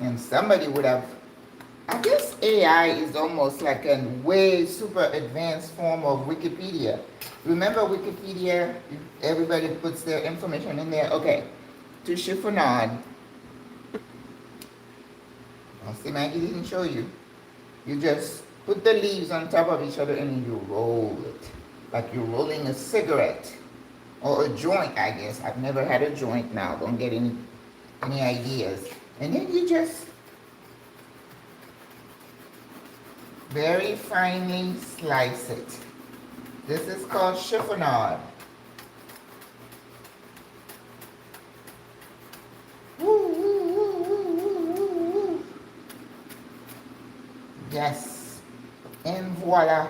And somebody would have, I guess AI is almost like a way super advanced form of Wikipedia. Remember Wikipedia, everybody puts their information in there. Okay, to chiffonade. Oh, see, Maggie didn't show you. You just put the leaves on top of each other and you roll it. Like you're rolling a cigarette or a joint, I guess. I've never had a joint now. Don't get any ideas. And then you just very finely slice it. This is called chiffonade. Yes. And voila.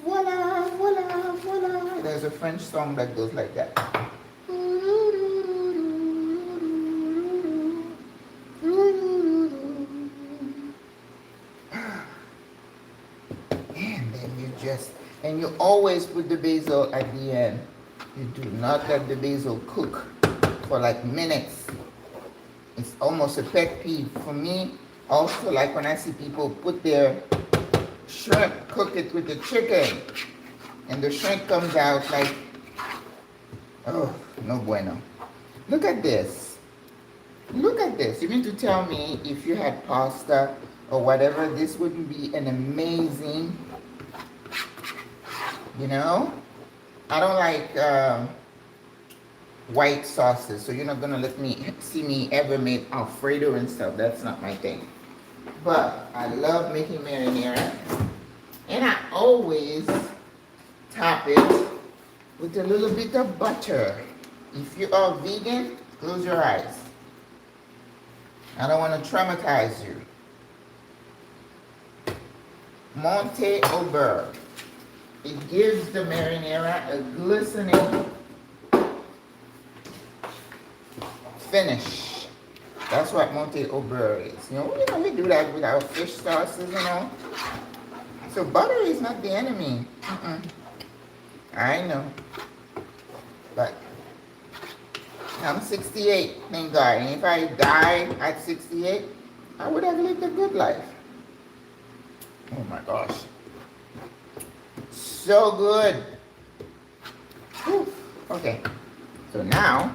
Voila, voila, voila. There's a French song that goes like that. And then and you always put the basil at the end. You do not let the basil cook for like minutes. It's almost a pet peeve for me. Also, like when I see people put their shrimp, cook it with the chicken, and the shrimp comes out like, oh, no bueno. Look at this. Look at this. You mean to tell me if you had pasta or whatever, this wouldn't be an amazing, I don't like white sauces, so you're not gonna let me see me ever make Alfredo and stuff. That's not my thing. But I love making marinara, and I always top it with a little bit of butter. If you are vegan, close your eyes. I don't want to traumatize you. Monte au beurre. It gives the marinara a glistening finish. That's what Monte au beurre is. We do that with our fish sauces, So butter is not the enemy. I know. But I'm 68, thank God. And if I died at 68, I would have lived a good life. Oh my gosh. So good. Whew. Okay. So now,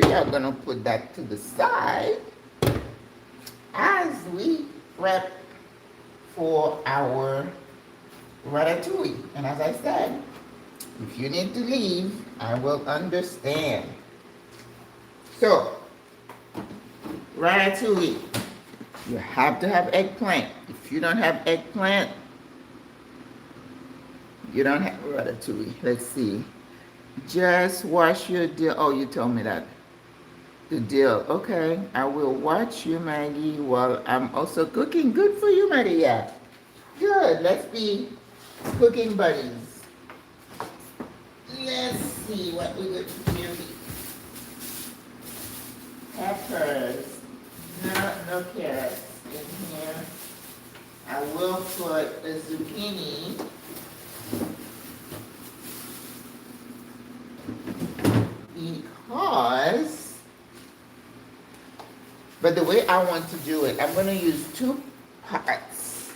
we are going to put that to the side as we prep for our ratatouille. And as I said, if you need to leave, I will understand. So, ratatouille, you have to have eggplant. If you don't have eggplant, you don't have ratatouille. Let's see. Just wash your dill. Oh, you told me that. The dill. Okay, I will watch you, Maggie, while I'm also cooking. Good for you, Maria. Good. Let's be cooking buddies. Let's see what we got here. Peppers. No carrots in here. I will put the zucchini. Because, but the way I want to do it, I'm going to use 2 pots.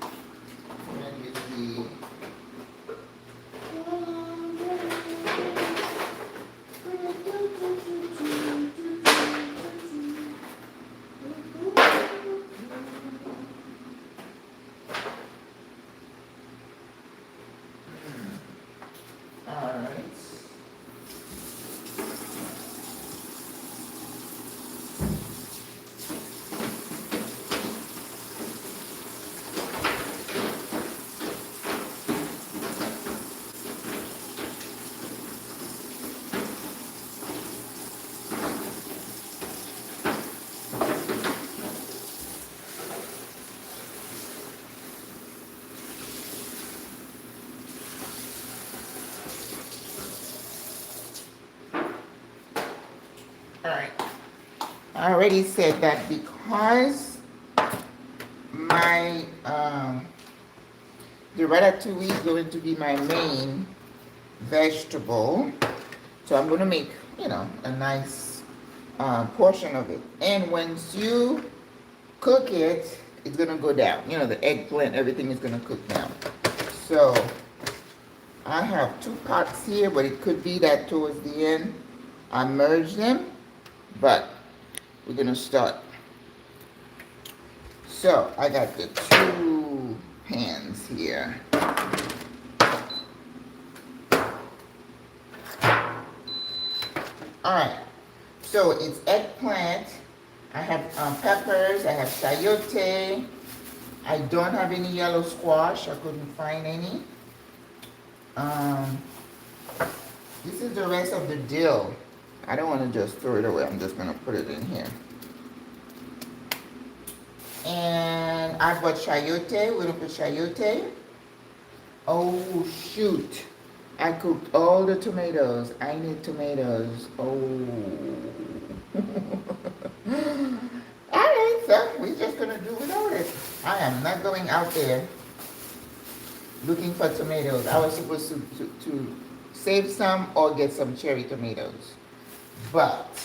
I'm going to use the Alright, I already said that because my, the ratatouille is going to be my main vegetable, so I'm going to make, a nice portion of it. And once you cook it, it's going to go down. The eggplant, everything is going to cook down. So, I have 2 pots here, but it could be that towards the end, I merge them. But we're going to start. So I got the 2 pans here. Alright, so it's eggplant. I have peppers. I have chayote. I don't have any yellow squash. I couldn't find any. This is the rest of the dill. I don't want to just throw it away. I'm just going to put it in here. And I've got chayote. We're going to put chayote. Oh, shoot. I cooked all the tomatoes. I need tomatoes. Oh. Alright, so we're just going to do without it. I am not going out there looking for tomatoes. I was supposed to save some or get some cherry tomatoes. But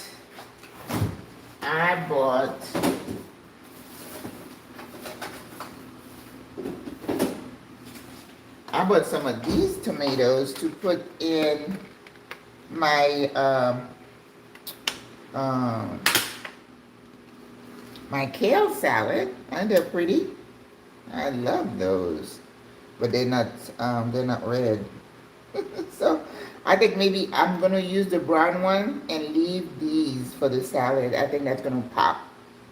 I bought some of these tomatoes to put in my my kale salad. Aren't they pretty? I love those, but they're not red. So I think maybe I'm going to use the brown one and leave these for the salad. I think that's going to pop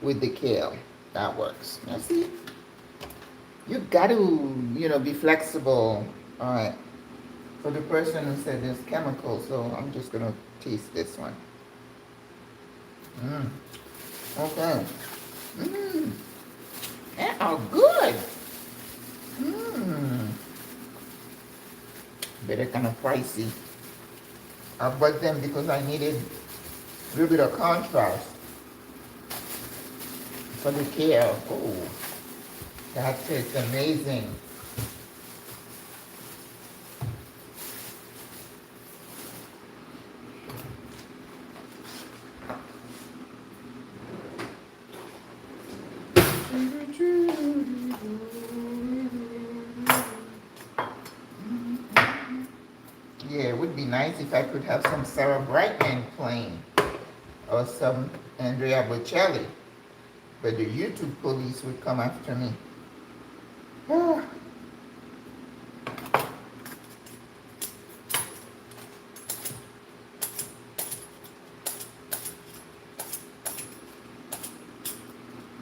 with the kale. That works. Now see, you got to, be flexible. All right. For the person who said there's chemicals, so I'm just going to taste this one. Okay. They are good. But they're kind of pricey. I bought them because I needed a little bit of contrast for the kale. Oh, that tastes amazing. Yeah, it would be nice if I could have some Sarah Brightman playing or some Andrea Bocelli. But the YouTube police would come after me. Ah.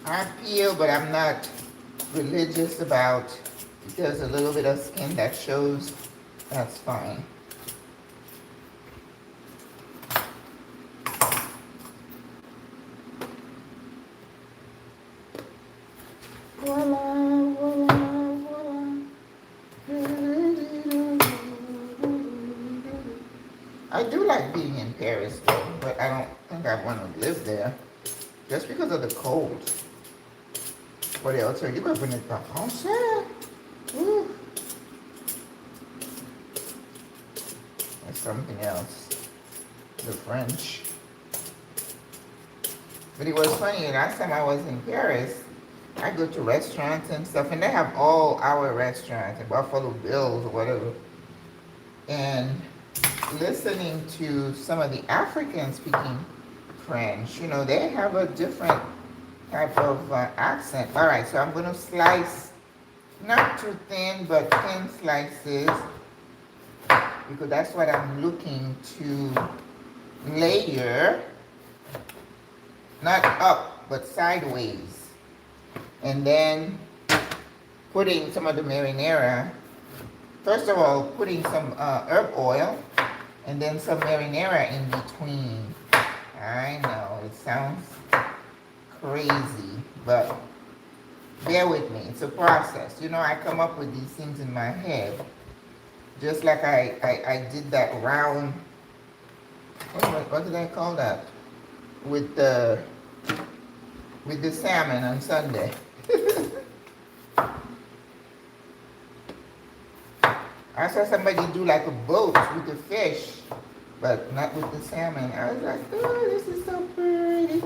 I peel, but I'm not religious about if there's a little bit of skin that shows, that's fine. Voila, voila, voila. I do like being in Paris though, but I don't think I want to live there just because of the cold. What else are you going to bring it back home, sir? That's something else. The French. But it was funny, last time I was in Paris, I go to restaurants and stuff, and they have all our restaurants, Buffalo Bills or whatever. And listening to some of the Africans speaking French, you know, they have a different type of accent. All right, so I'm going to slice, not too thin, but thin slices, because that's what I'm looking to layer, not up, but sideways. And then putting some of the marinara, first of all, putting some herb oil, and then some marinara in between. I know, it sounds crazy, but bear with me. It's a process. You know, I come up with these things in my head. Just like I did that round, what did I call that? With the salmon on Sunday. I saw somebody do like a boat with the fish, but not with the salmon. I was like, oh, this is so pretty.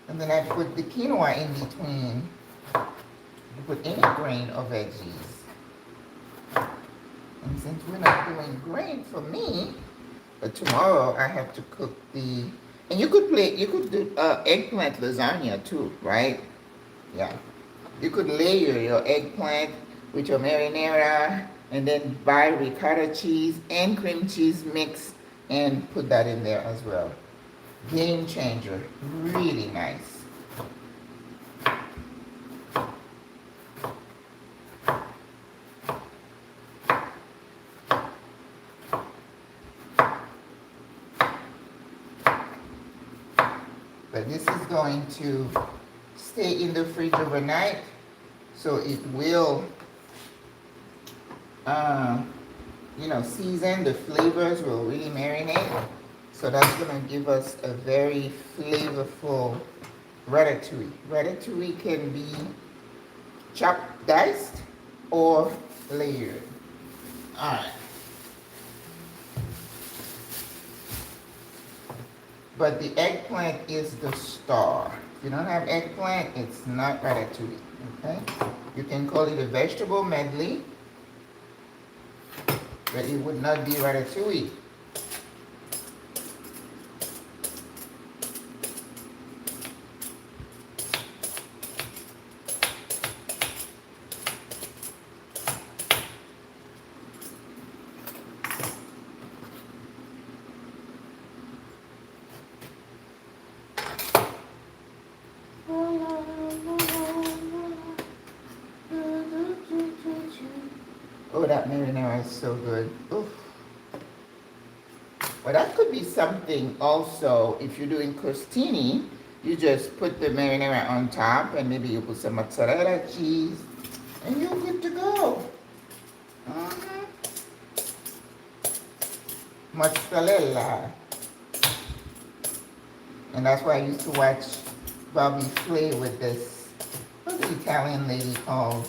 And then I put the quinoa in between. You put any grain or veggies. And since we're not doing grain for me, but tomorrow I have to cook the, and you could do eggplant lasagna too, right? Yeah. You could layer your eggplant with your marinara and then buy ricotta cheese and cream cheese mix and put that in there as well. Game changer, really nice. But this is going to stay in the fridge overnight, so it will, you know, season. The flavors will really marinate. So that's going to give us a very flavorful ratatouille. Ratatouille can be chopped, diced, or layered. All right. But the eggplant is the star. If you don't have eggplant, it's not ratatouille, okay? You can call it a vegetable medley, but it would not be ratatouille. Oh, that marinara is so good. Oof. Well, that could be something also, if you're doing crostini, you just put the marinara on top and maybe you put some mozzarella cheese and you're good to go. Mozzarella. And that's why I used to watch Bobby Flay with this, what's the Italian lady called?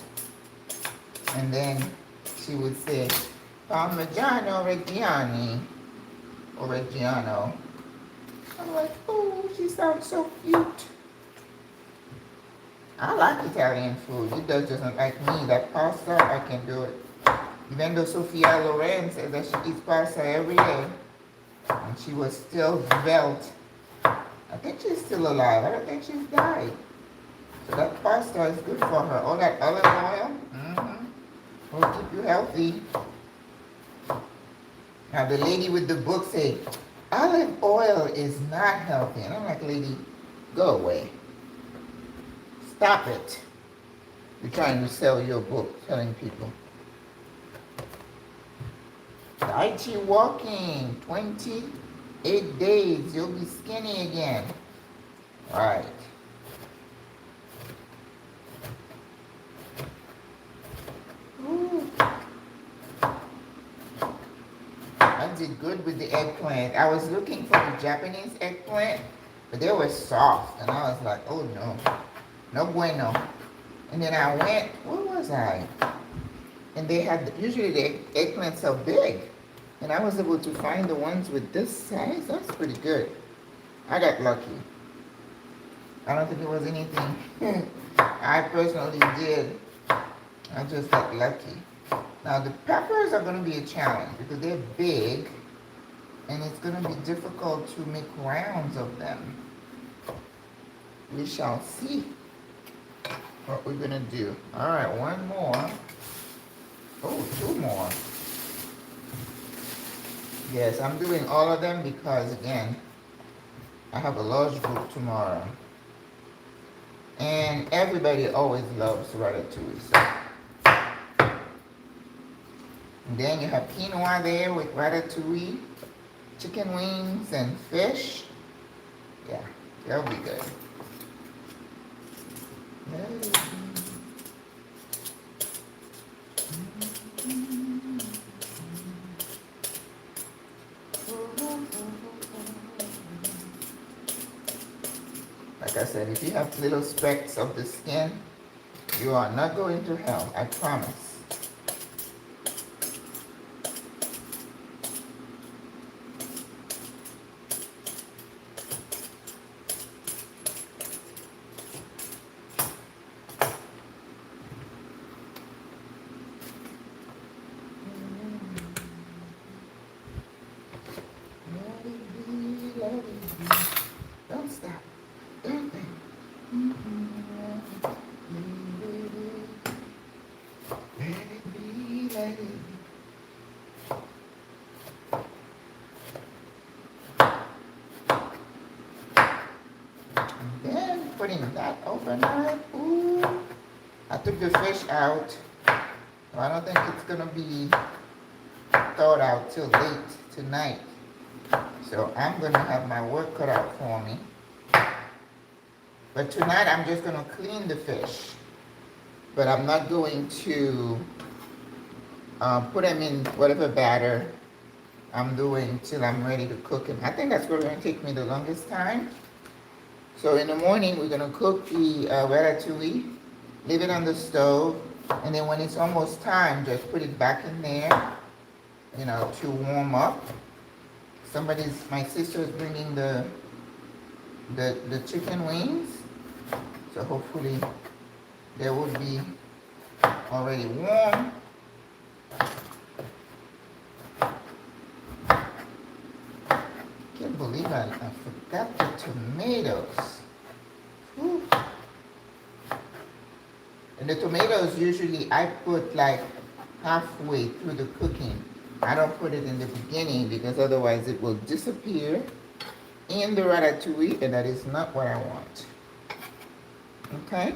And then she would say, Parmigiano Reggiani, or Reggiano. I'm like, oh, she sounds so cute. I like Italian food. It just not like me. That pasta, I can do it. Even though Sophia Loren says that she eats pasta every day, And she was still svelte. I think she's still alive. I don't think she's died. So that pasta is good for her. All that olive oil, will keep you healthy. Now the lady with the book said, olive oil is not healthy. And I'm like, lady, go away. Stop it. You're trying to sell your book, telling people. Tai Chi walking, 28 days, you'll be skinny again. All right. Ooh. I did good with the eggplant. I was looking for the Japanese eggplant, but they were soft, and I was like, oh no, no bueno. And then I went, where was I? And they had, usually the eggplants are big. And I was able to find the ones with this size. That's pretty good. I got lucky. I don't think it was anything I personally did. I just got lucky. Now the peppers are going to be a challenge because they're big. And it's going to be difficult to make rounds of them. We shall see what we're going to do. All right, one more. Oh, two more. Yes, I'm doing all of them because, again, I have a large group tomorrow. And everybody always loves ratatouille. So. And then you have quinoa there with ratatouille, chicken wings, and fish. Yeah, that'll be good. Like I said, if you have little specks of the skin, you are not going to hell, I promise. Don't stop. Then putting that overnight. Ooh. I took the fish out. So I don't think it's gonna be thawed out till late tonight. So I'm gonna have my work cut out for me. But tonight I'm just gonna clean the fish. But I'm not going to put them in whatever batter I'm doing till I'm ready to cook them. I think that's what's gonna take me the longest time. So in the morning we're gonna cook the ratatouille, leave it on the stove, and then when it's almost time, just put it back in there, you know, to warm up. My sister's bringing the chicken wings, so hopefully they will be already warm. Can't believe I forgot the tomatoes. Whew. And the tomatoes usually I put like halfway through the cooking. I don't put it in the beginning because otherwise it will disappear in the ratatouille, and that is not what I want. Okay?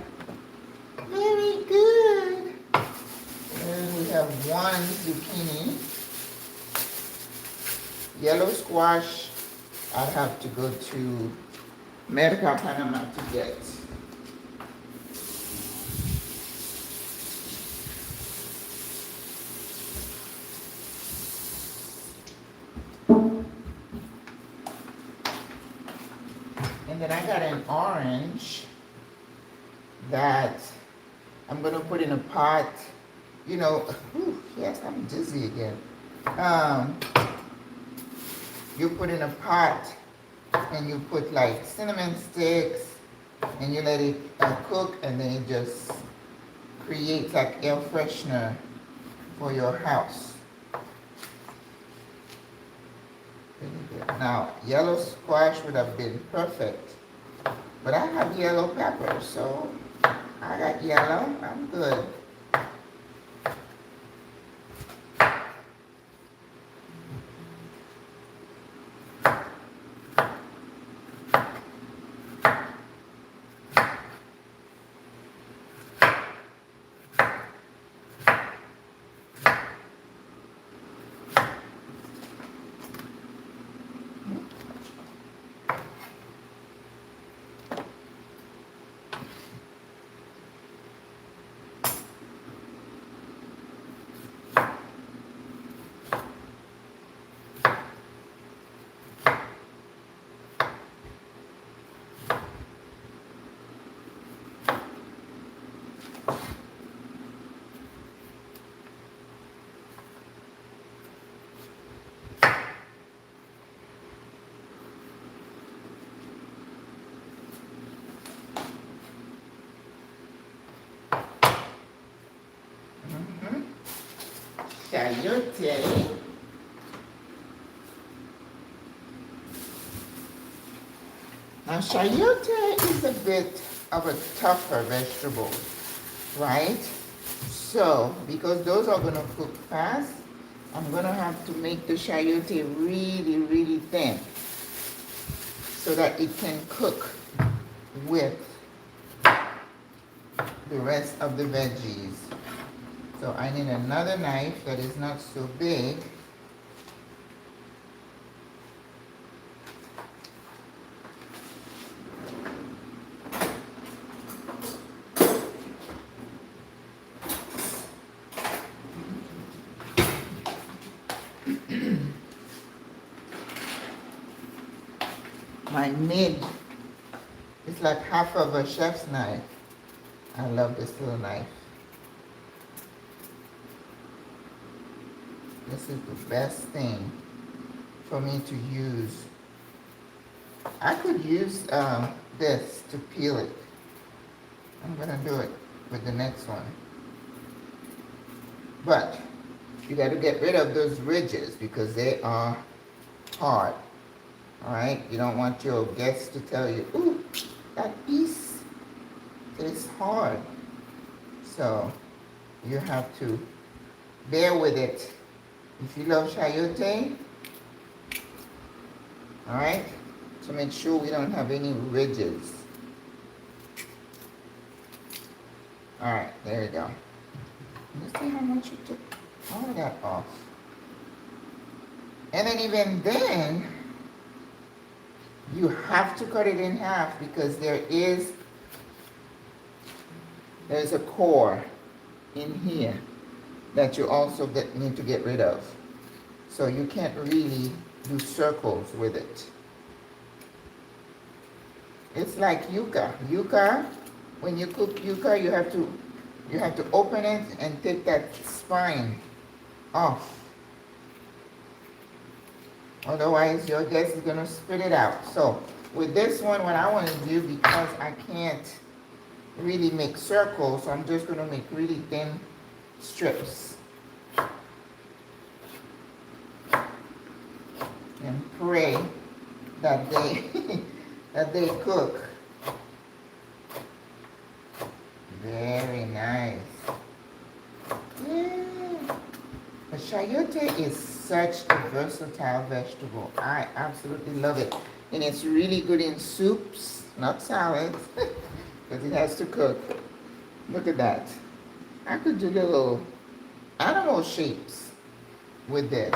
Very good. And we have one zucchini. Yellow squash, I'd have to go to Panama to get. And then I got an orange that I'm gonna put in a pot. You know, whew, yes, I'm dizzy again. You put in a pot and you put like cinnamon sticks and you let it cook, and then it just creates like air freshener for your house. Really good. Now, yellow squash would have been perfect, but I have yellow peppers, so I got yellow. I'm good. Chayote. Now, chayote is a bit of a tougher vegetable, right? So, because those are going to cook fast, I'm going to have to make the chayote really, really thin so that it can cook with the rest of the veggies. So I need another knife that is not so big. My mid is like half of a chef's knife. I love this little knife. This is the best thing for me to use. I could use this to peel it. I'm gonna do it with the next one. But you got to get rid of those ridges because they are hard. All right, you don't want your guests to tell you, ooh, that piece is hard. So you have to bear with it. If you love chayote, all right, to make sure we don't have any ridges. All right, there you go. Let's see how much you took all of that off. And then even then, you have to cut it in half because there's a core in here that you also need to get rid of. So you can't really do circles with it. It's like yuca. Yuca, when you cook yuca, you have to open it and take that spine off. Otherwise, your guest is gonna spit it out. So with this one, what I want to do, because I can't really make circles, so I'm just gonna make really thin strips. And pray that they cook. Very nice. Yeah. The chayote is such a versatile vegetable. I absolutely love it. And it's really good in soups, not salads, because it has to cook. Look at that. I could do little animal shapes with this.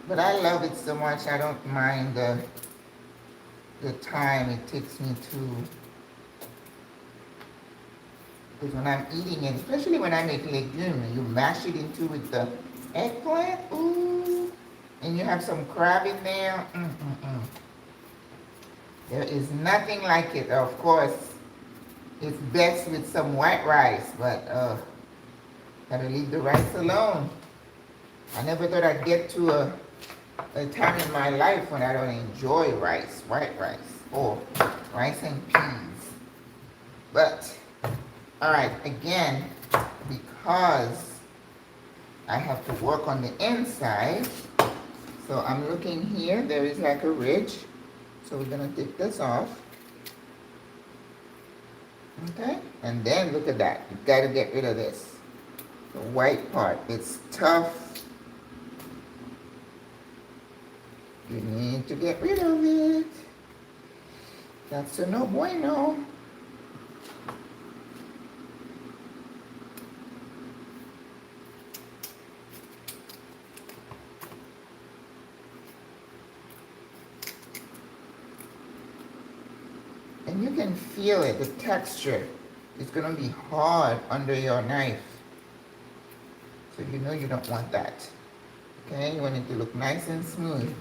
But I love it so much, I don't mind the time it takes me to, because when I'm eating it, especially when I make legume, you mash it into with the eggplant, ooh, and you have some crab in there, There is nothing like it. Of course, it's best with some white rice, but gotta leave the rice alone. I never thought I'd get to a time in my life when I don't enjoy rice, white rice, or rice and peas. But All right, again, because I have to work on the inside, so I'm looking here, there is like a ridge, so we're gonna take this off. Okay, and then look at that, you gotta get rid of this. The white part, it's tough. You need to get rid of it. That's a no bueno. And you can feel it, the texture. It's gonna be hard under your knife. So you know you don't want that. Okay, you want it to look nice and smooth.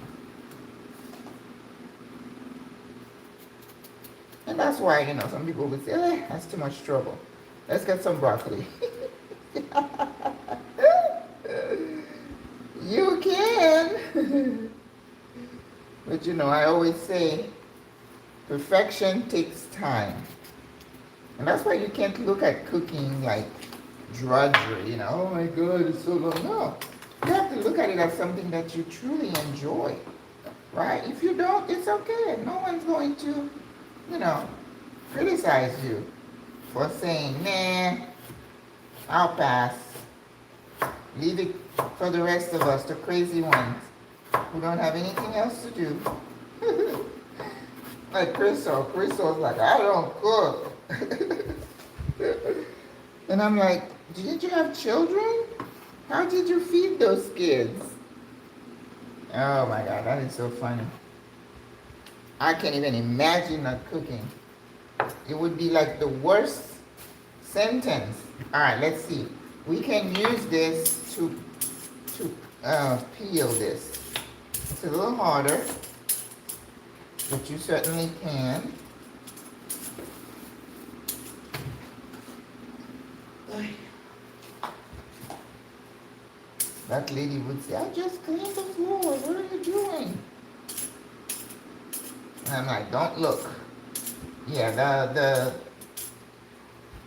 And that's why, you know, some people would say, eh, that's too much trouble. Let's get some broccoli. You can. But you know, I always say, perfection takes time. And that's why you can't look at cooking like drudgery, you know, oh my God, it's so long. No, you have to look at it as something that you truly enjoy, right? If you don't, it's okay. No one's going to, you know, criticize you for saying, nah, I'll pass. Leave it for the rest of us, the crazy ones who don't have anything else to do. Like Crystal's like, I don't cook. And I'm like, didn't you have children? How did you feed those kids? Oh my God, that is so funny. I can't even imagine not cooking. It would be like the worst sentence. All right, let's see. We can use this to peel this. It's a little harder, but you certainly can. That lady would say, I just cleaned the floor. What are you doing? And I'm like, don't look. Yeah, the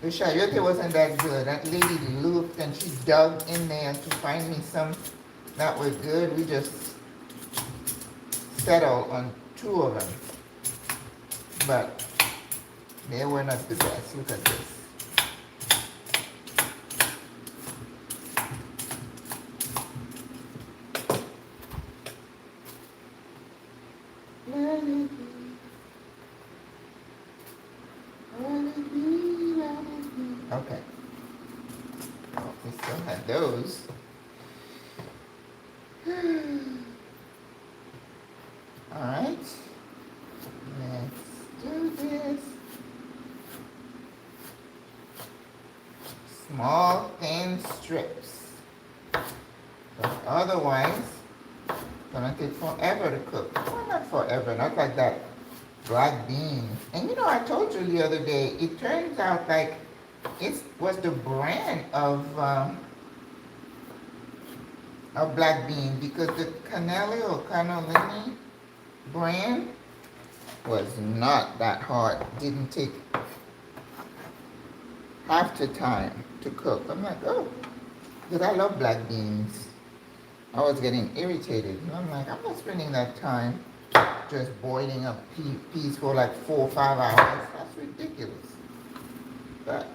chayote wasn't that good. That lady looked and she dug in there to find me some that were good. We just settled on 2 of them. But they were not the best. Look at this. Okay. Well, we still had those. All right. Let's do this. Small, thin strips. Because otherwise, it's gonna take forever to cook. Well, not forever, not like that black beans. And you know, I told you the other day, it turns out like it was the brand of black bean, because the cannelli or cannellini brand was not that hard. Didn't take half the time to cook. I'm like, oh, because I love black beans. I was getting irritated. And I'm like, I'm not spending that time just boiling up peas for like 4 or 5 hours. That's ridiculous. But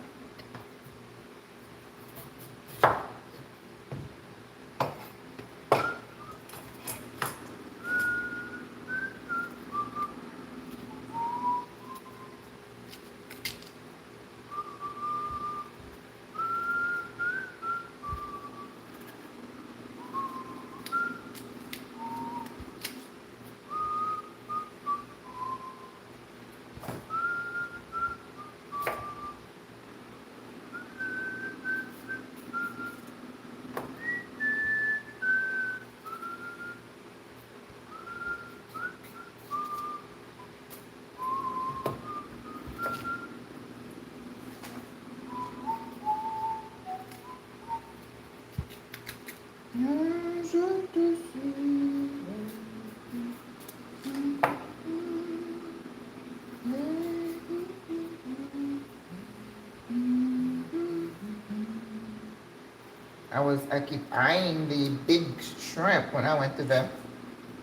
I keep eyeing the big shrimp when I went to the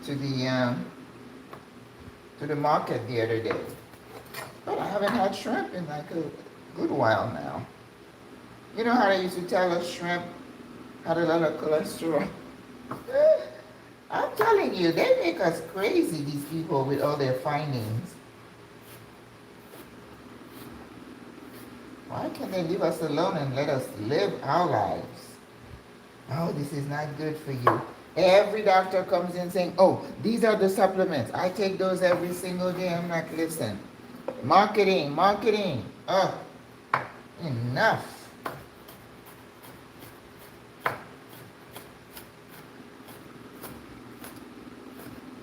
to the um, to the market the other day. But I haven't had shrimp in like a good while now. You know how they used to tell us shrimp had a lot of cholesterol? I'm telling you, they make us crazy, these people, with all their findings. Why can't they leave us alone and let us live our lives? Oh, this is not good for you. Every doctor comes in saying, oh, these are the supplements. I take those every single day. I'm like, listen, marketing, marketing. Oh, enough.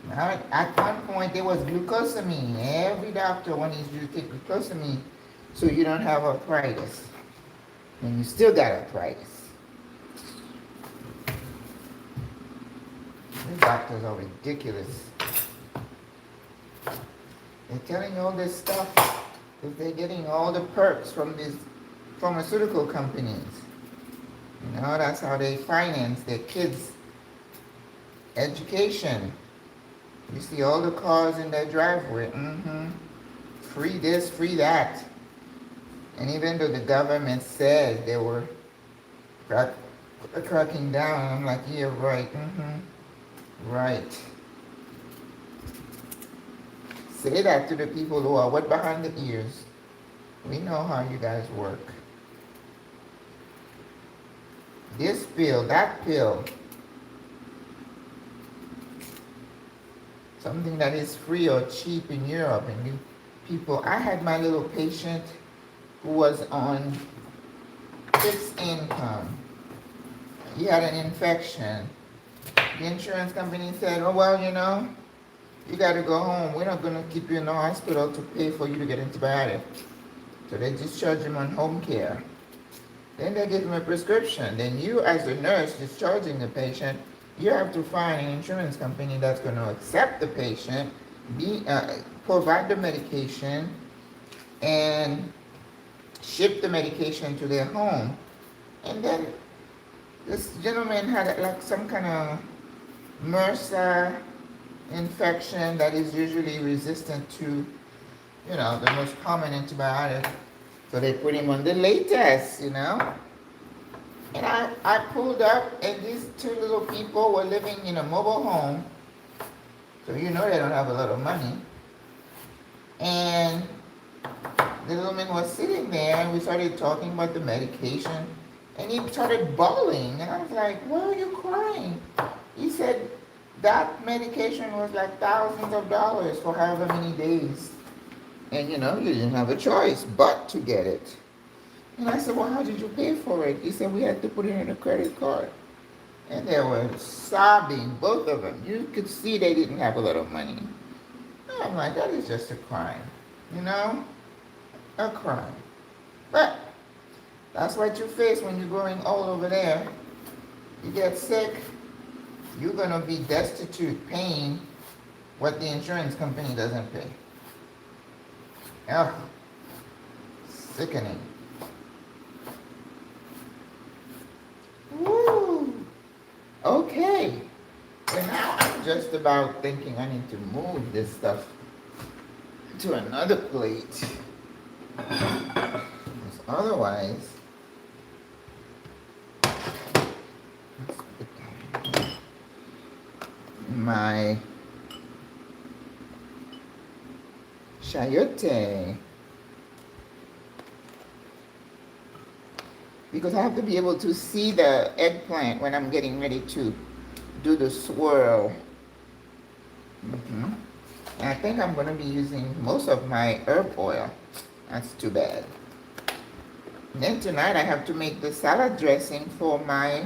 Now, at one point, there was glucosamine. Every doctor wanted you to take glucosamine so you don't have arthritis. And you still got arthritis. These doctors are ridiculous. They're telling you all this stuff because they're getting all the perks from these pharmaceutical companies. You know, that's how they finance their kids' education. You see all the cars in their driveway. Free this, free that. And even though the government said they were cracking down, I'm like, yeah, right. Right. Say that to the people who are wet behind the ears. We know how you guys work. This pill, that pill. Something that is free or cheap in Europe. And you people, I had my little patient who was on fixed income. He had an infection. The insurance company said, oh, well, you know, you got to go home. We're not going to keep you in the hospital to pay for you to get antibiotics. So they discharge him on home care. Then they give him a prescription. Then you, as the nurse discharging the patient, you have to find an insurance company that's going to accept the patient, provide the medication, and ship the medication to their home. And then this gentleman had like some kind of MRSA infection that is usually resistant to, you know, the most common antibiotic. So they put him on the latest, you know. And I pulled up, and these two little people were living in a mobile home. So you know they don't have a lot of money. And the little man was sitting there, and we started talking about the medication. And he started bawling. And I was like, why are you crying? He said that medication was like thousands of dollars for however many days. And you know, you didn't have a choice but to get it. And I said, well, how did you pay for it? He said, we had to put it in a credit card. And they were sobbing, both of them. You could see they didn't have a lot of money. And I'm like, that is just a crime, you know? A crime. But that's what you face when you're growing old over there. You get sick, you're going to be destitute paying what the insurance company doesn't pay. Ugh. Sickening. Woo! Okay. So now I'm just about thinking I need to move this stuff to another plate. Because otherwise, my chayote. Because I have to be able to see the eggplant when I'm getting ready to do the swirl. And I think I'm going to be using most of my herb oil. That's too bad. And then tonight I have to make the salad dressing for my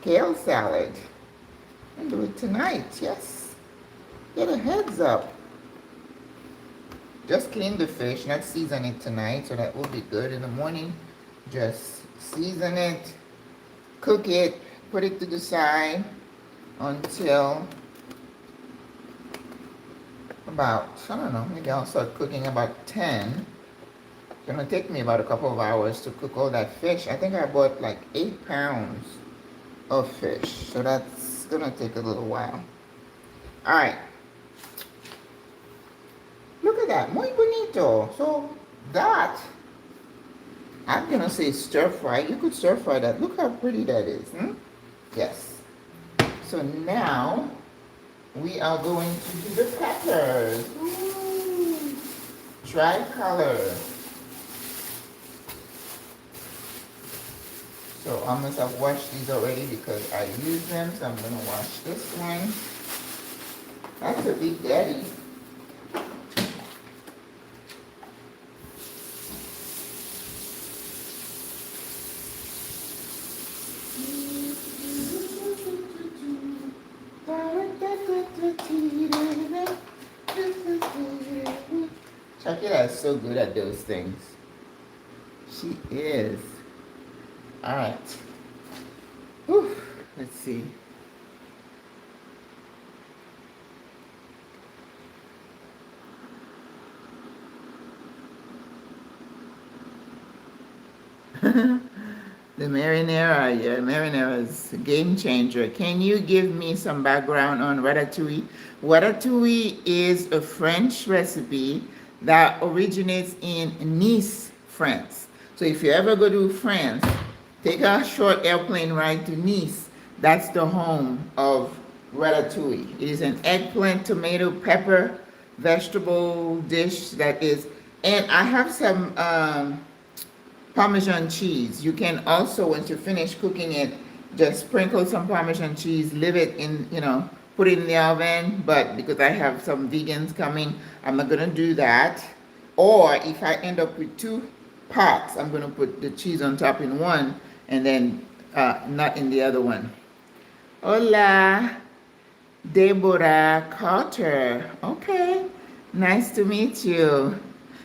kale salad. I'll do it tonight, yes. Get a heads up. Just clean the fish, not season it tonight, so that will be good in the morning. Just season it, cook it, put it to the side until about, I don't know, maybe I'll start cooking about 10. Gonna take me about a couple of hours to cook all that fish. I think I bought like 8 pounds of fish, so that's gonna take a little while. All right, look at that, muy bonito. So that, I'm gonna say stir fry. You could stir fry that. Look how pretty that is. Yes. So now we are going to do the peppers. Ooh, tricolor. So I must have washed these already because I use them. So I'm gonna wash this one. That's a big daddy. Shakira is so good at those things. She is. All right. Whew. Let's see. The Marinara, yeah, Marinara is a game changer. Can you give me some background on Ratatouille? Ratatouille is a French recipe that originates in Nice, France. So if you ever go to France, take a short airplane ride to Nice. That's the home of Ratatouille. It is an eggplant, tomato, pepper, vegetable dish that is, and I have some Parmesan cheese. You can also, once you finish cooking it, just sprinkle some Parmesan cheese, leave it in, put it in the oven. But because I have some vegans coming, I'm not going to do that. Or if I end up with 2 pots, I'm going to put the cheese on top in one and then not in the other one. Hola, Deborah Carter. Okay, nice to meet you.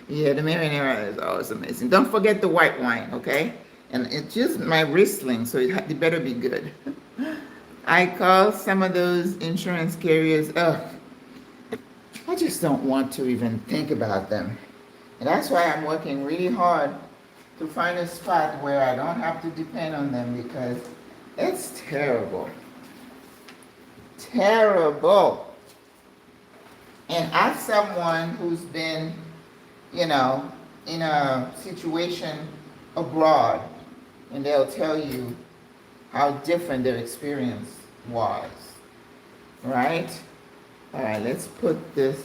Yeah, the marinara is always amazing. Don't forget the white wine, okay? And it's just my Riesling, so it better be good. I call some of those insurance carriers, I just don't want to even think about them. And that's why I'm working really hard to find a spot where I don't have to depend on them, because it's terrible. Terrible. And as someone who's been in a situation abroad, and they'll tell you how different their experience was, right? All right, let's put this.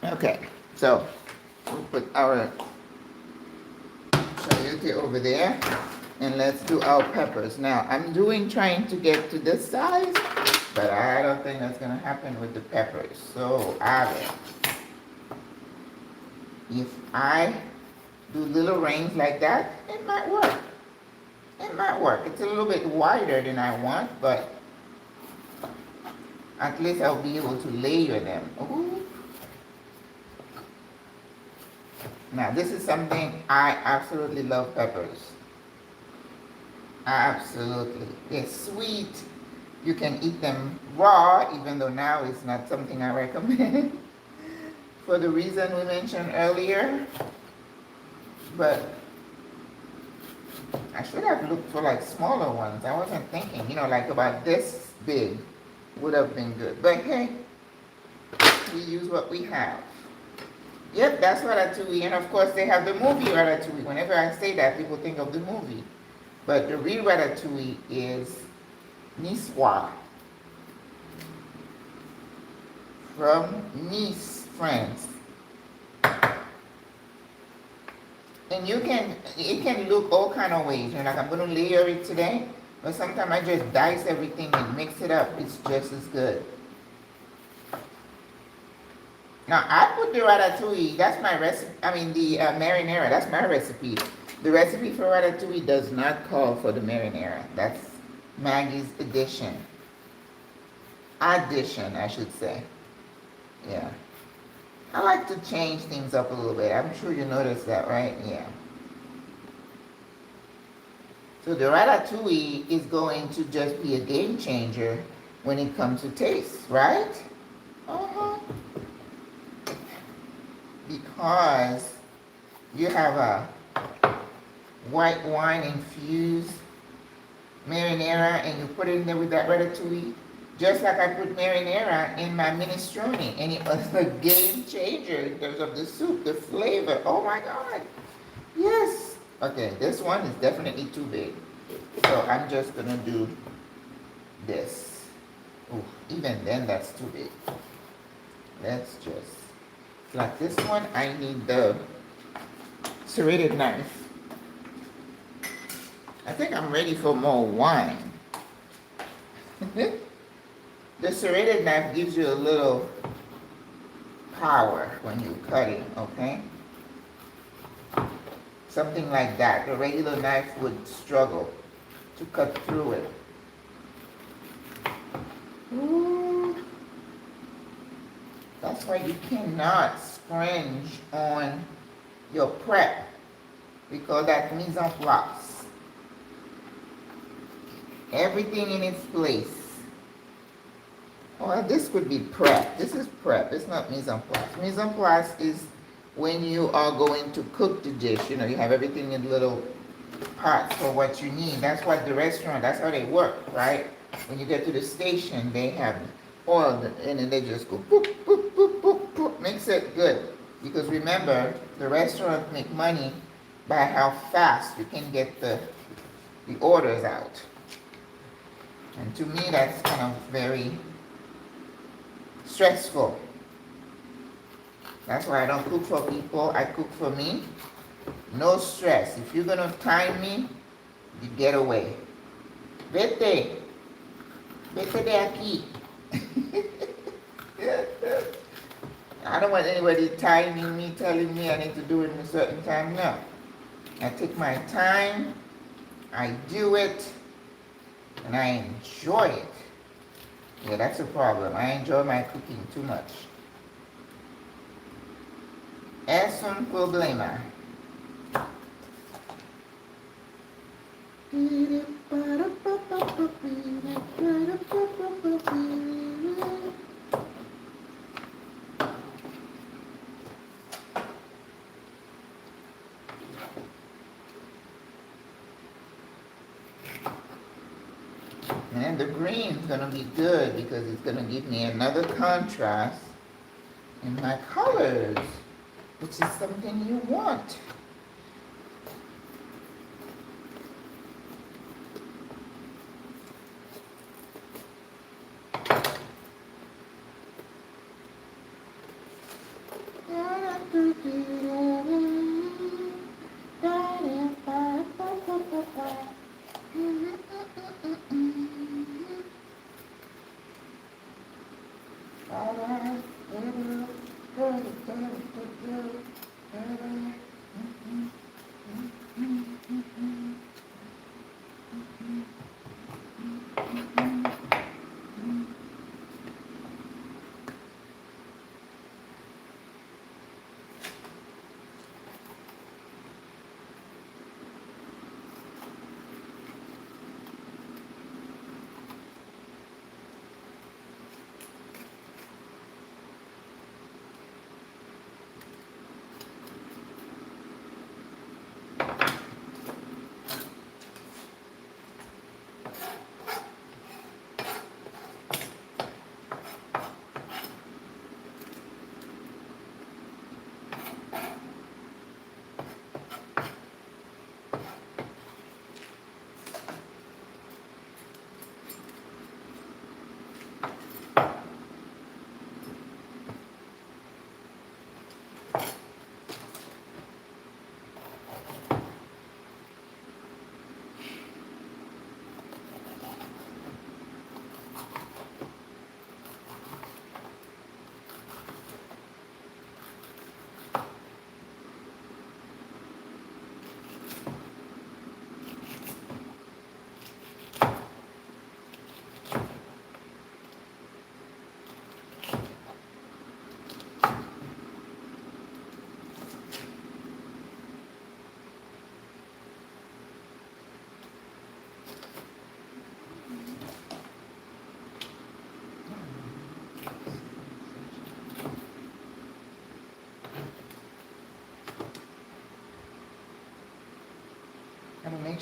Okay, so we'll put our chayote over there. And let's do our peppers. Now, I'm trying to get to this size, but I don't think that's going to happen with the peppers. So, if I do little rings like that, it might work. It might work. It's a little bit wider than I want, but at least I'll be able to layer them. Ooh. Now, this is something I absolutely love, peppers. Absolutely. They're sweet. You can eat them raw, even though now it's not something I recommend for the reason we mentioned earlier. But I should have looked for like smaller ones. I wasn't thinking, like about this big would have been good. But hey, we use what we have. Yep, that's Ratatouille. And of course, they have the movie Ratatouille. Whenever I say that, people think of the movie. But the real Ratatouille is Niçois, from Nice, France. And it can look all kind of ways. Like I'm going to layer it today, but sometimes I just dice everything and mix it up. It's just as good. Now I put the Ratatouille, that's my recipe, the marinara, that's my recipe. The recipe for Ratatouille does not call for the marinara. That's Maggie's addition. Addition, I should say. Yeah. I like to change things up a little bit. I'm sure you noticed that, right? Yeah. So the Ratatouille is going to just be a game changer when it comes to taste, right? Uh-huh. Because you have a white wine infused marinara and you put it in there with that ratatouille, just like I put marinara in my minestrone, and it was a game changer in terms of the soup, the flavor. Oh my God. Yes. Okay, this one is definitely too big. So I'm just gonna do this. Ooh, even then that's too big. Let's just, like this one, I need the serrated knife. I think I'm ready for more wine. The serrated knife gives you a little power when you cut it, okay? Something like that. The regular knife would struggle to cut through it. Ooh. That's why you cannot scringe on your prep. We call that mise en place. Everything in its place. Well, this could be prep. This is prep. It's not mise en place. Mise en place is when you are going to cook the dish. You know, you have everything in little pots for what you need. That's what the restaurant, that's how they work, right? When you get to the station, they have oil, and then they just go boop, boop, boop, boop, boop. Makes it good. Because remember, the restaurant make money by how fast you can get the orders out. And to me, that's kind of very stressful. That's why I don't cook for people. I cook for me. No stress. If you're gonna time me, you get away. Vete. Vete de aquí. I don't want anybody timing me, telling me I need to do it in a certain time. No. I take my time, I do it, and I enjoy it. Yeah, that's a problem. I enjoy my cooking too much. Es un problema. And the green is going to be good because it's going to give me another contrast in my colors, which is something you want.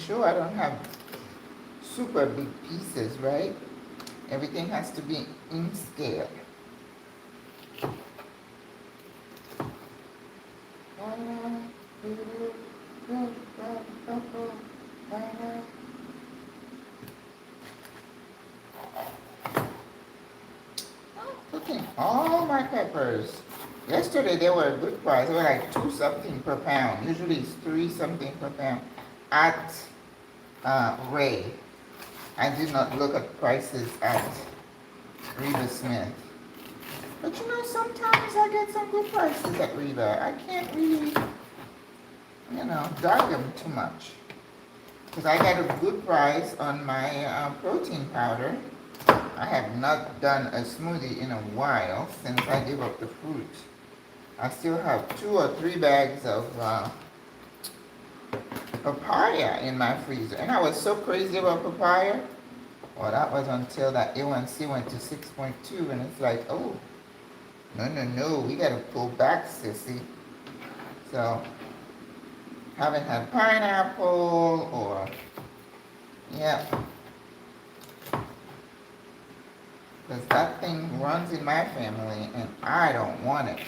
sure I don't have super big pieces, right? Everything has to be in scale. Cooking all my peppers. Yesterday they were a good price. They were like 2 something per pound. Usually it's 3 something per pound at Ray. I did not look at prices at Reba Smith. But you know, sometimes I get some good prices at Reba. I can't really, you know, dog them too much. Because I got a good price on my protein powder. I have not done a smoothie in a while since I gave up the fruit. I still have 2 or 3 bags of papaya in my freezer. And I was so crazy about papaya. Well, that was until that A1C went to 6.2, and it's like, oh, no, we gotta pull back, sissy. So, haven't had pineapple or, yeah. Because that thing runs in my family, and I don't want it.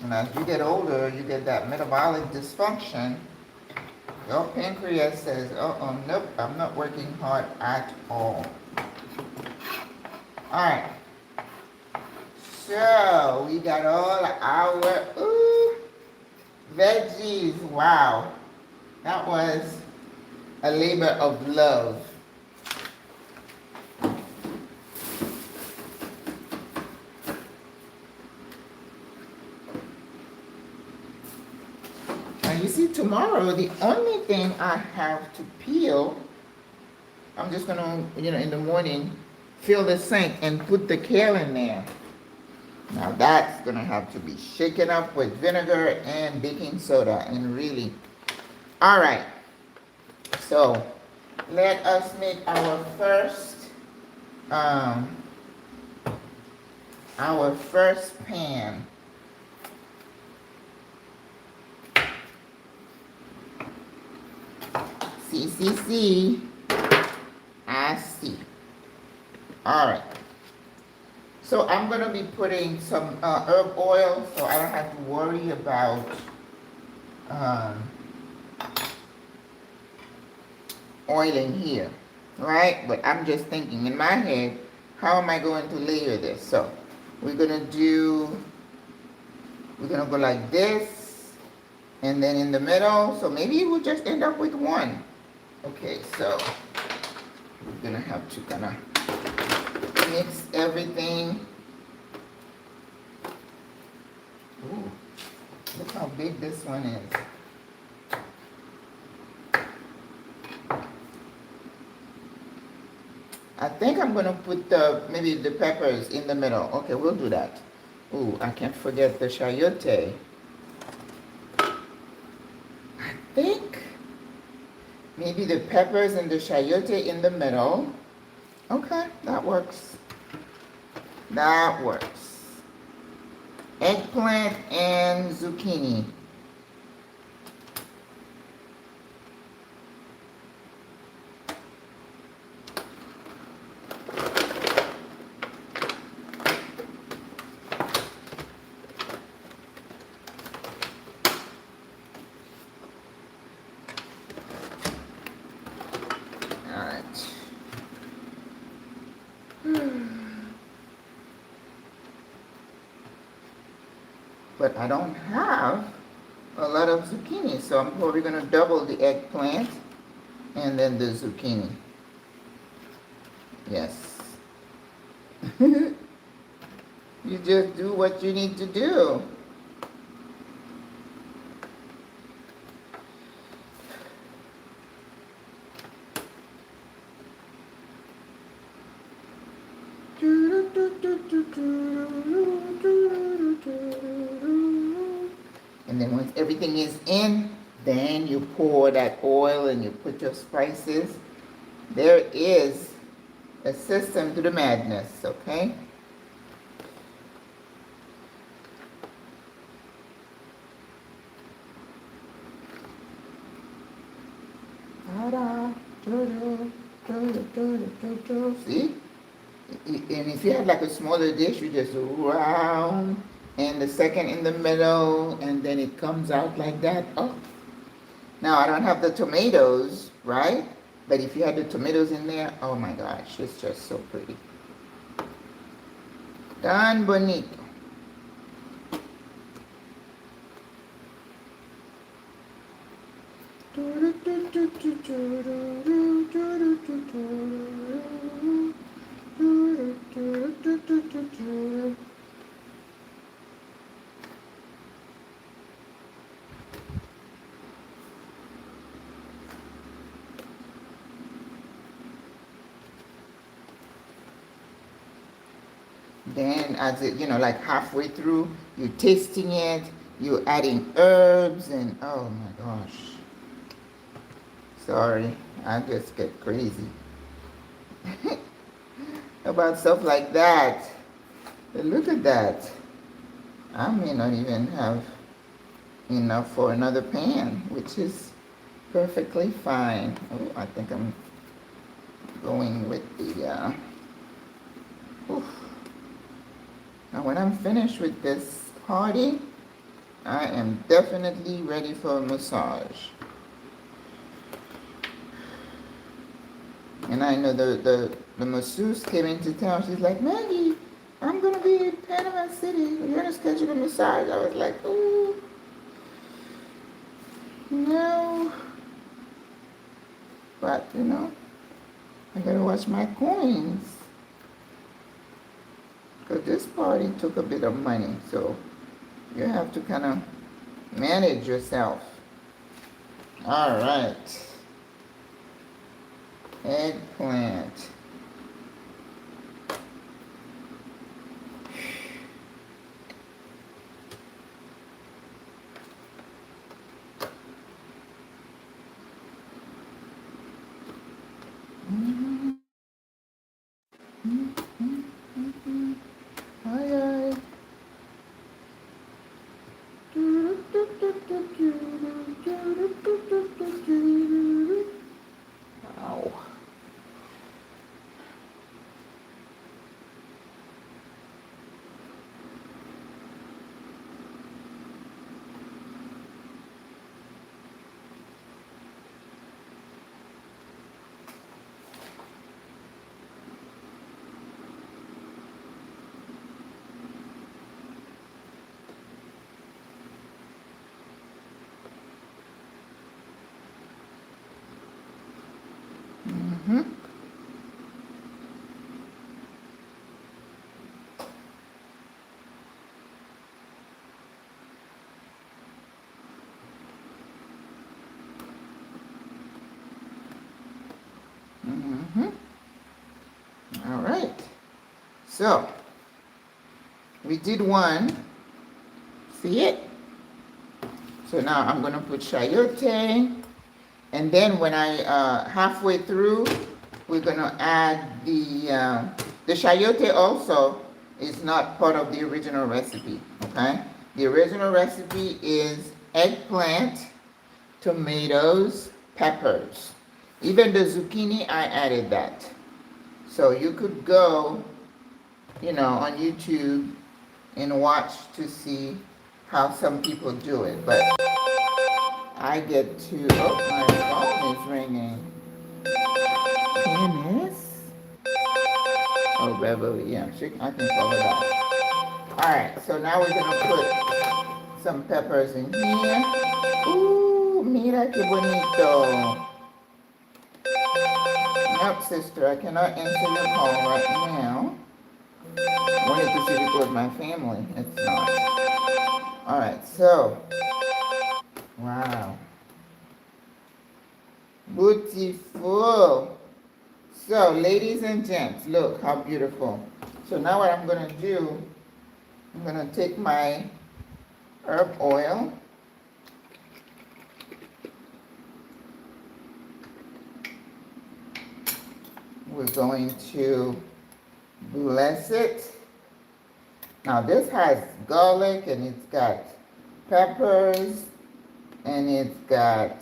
And as you get older, you get that metabolic dysfunction. Your pancreas says, nope, I'm not working hard at all. Alright. So, we got all our, veggies. Wow. That was a labor of love. You see, tomorrow, the only thing I have to peel, I'm just going to, in the morning, fill the sink and put the kale in there. Now, that's going to have to be shaken up with vinegar and baking soda. And really, all right. So, let us make our first pan. See, I see. All right. So I'm going to be putting some herb oil so I don't have to worry about oiling here, right? But I'm just thinking in my head, how am I going to layer this? So we're going to go like this, and then in the middle, so maybe we'll just end up with one. Okay, so we're gonna have to kind of mix everything. Ooh, look how big this one is. I think I'm gonna put maybe the peppers in the middle. Okay, we'll do that. Ooh, I can't forget the chayote. I think maybe the peppers and the chayote in the middle. Okay, that works. That works. Eggplant and zucchini. But I don't have a lot of zucchini, so I'm probably going to double the eggplant and then the zucchini. Yes. You just do what you need to do. And then once everything is in, then you pour that oil and you put your spices. There is a system to the madness, okay? Ta-da, see? And if you have like a smaller dish, you just round and the second in the middle, and then it comes out like that. Oh, now I don't have the tomatoes, right? But if you had the tomatoes in there, oh my gosh, it's just so pretty. Tan bonito. Then as it, like halfway through, you're tasting it, you're adding herbs, and oh my gosh. Sorry, I just get crazy about stuff like that. But look at that. I may not even have enough for another pan, which is perfectly fine. Oh, I think I'm going with the, oof. Now when I'm finished with this party, I am definitely ready for a massage. And I know the masseuse came into town. She's like, Maggie, I'm going to be in Panama City. We're going to schedule a massage. I was like, ooh, no. But, I got to watch my coins. Because this party took a bit of money. So you have to kind of manage yourself. All right. Eggplant. Wow. All right. So we did one. See it? So now I'm going to put chayote. And then when I, halfway through, we're going to add the chayote also is not part of the original recipe, okay? The original recipe is eggplant, tomatoes, peppers. Even the zucchini, I added that. So you could go, on YouTube and watch to see how some people do it. But I get to, oh, my phone is ringing. Dennis? Oh, Beverly, yeah, I can follow that. All right, so now we're going to put some peppers in here. Ooh, mira que bonito. Nope, sister, I cannot answer your call right now. I wanted to see if it was my family. It's not. All right, so, wow. Beautiful. So, ladies and gents, look how beautiful. So now what I'm going to do, I'm going to take my herb oil. We're going to bless it. Now this has garlic and it's got peppers and it's got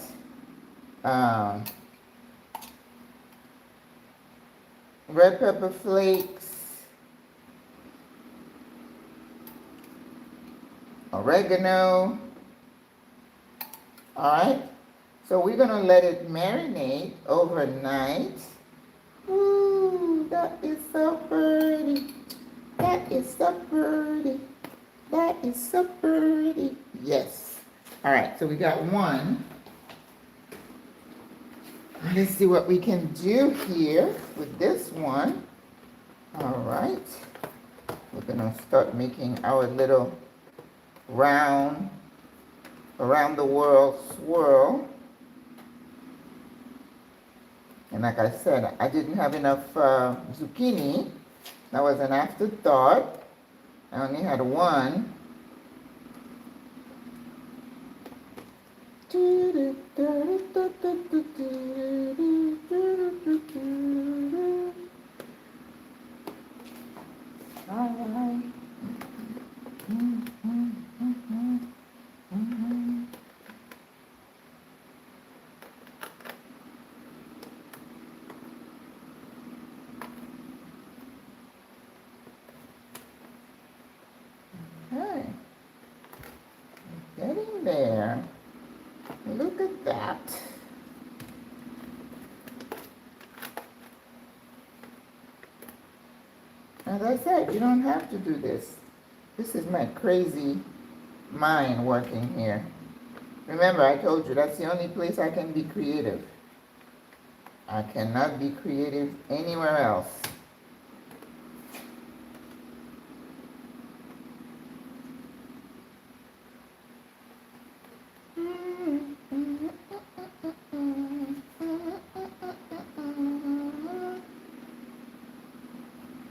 red pepper flakes, oregano. All right, so we're gonna let it marinate overnight. Ooh, that is so pretty. That is so pretty. That is so pretty. Yes. All right, so we got one. Let's see what we can do here with this one. All right. We're gonna start making our little round, around the world swirl. And like I said, I didn't have enough zucchini. That was an afterthought. I only had one. All right. Okay. Getting there. Look at that. As I said, you don't have to do this. This is my crazy mind working here. Remember, I told you that's the only place I can be creative. I cannot be creative anywhere else.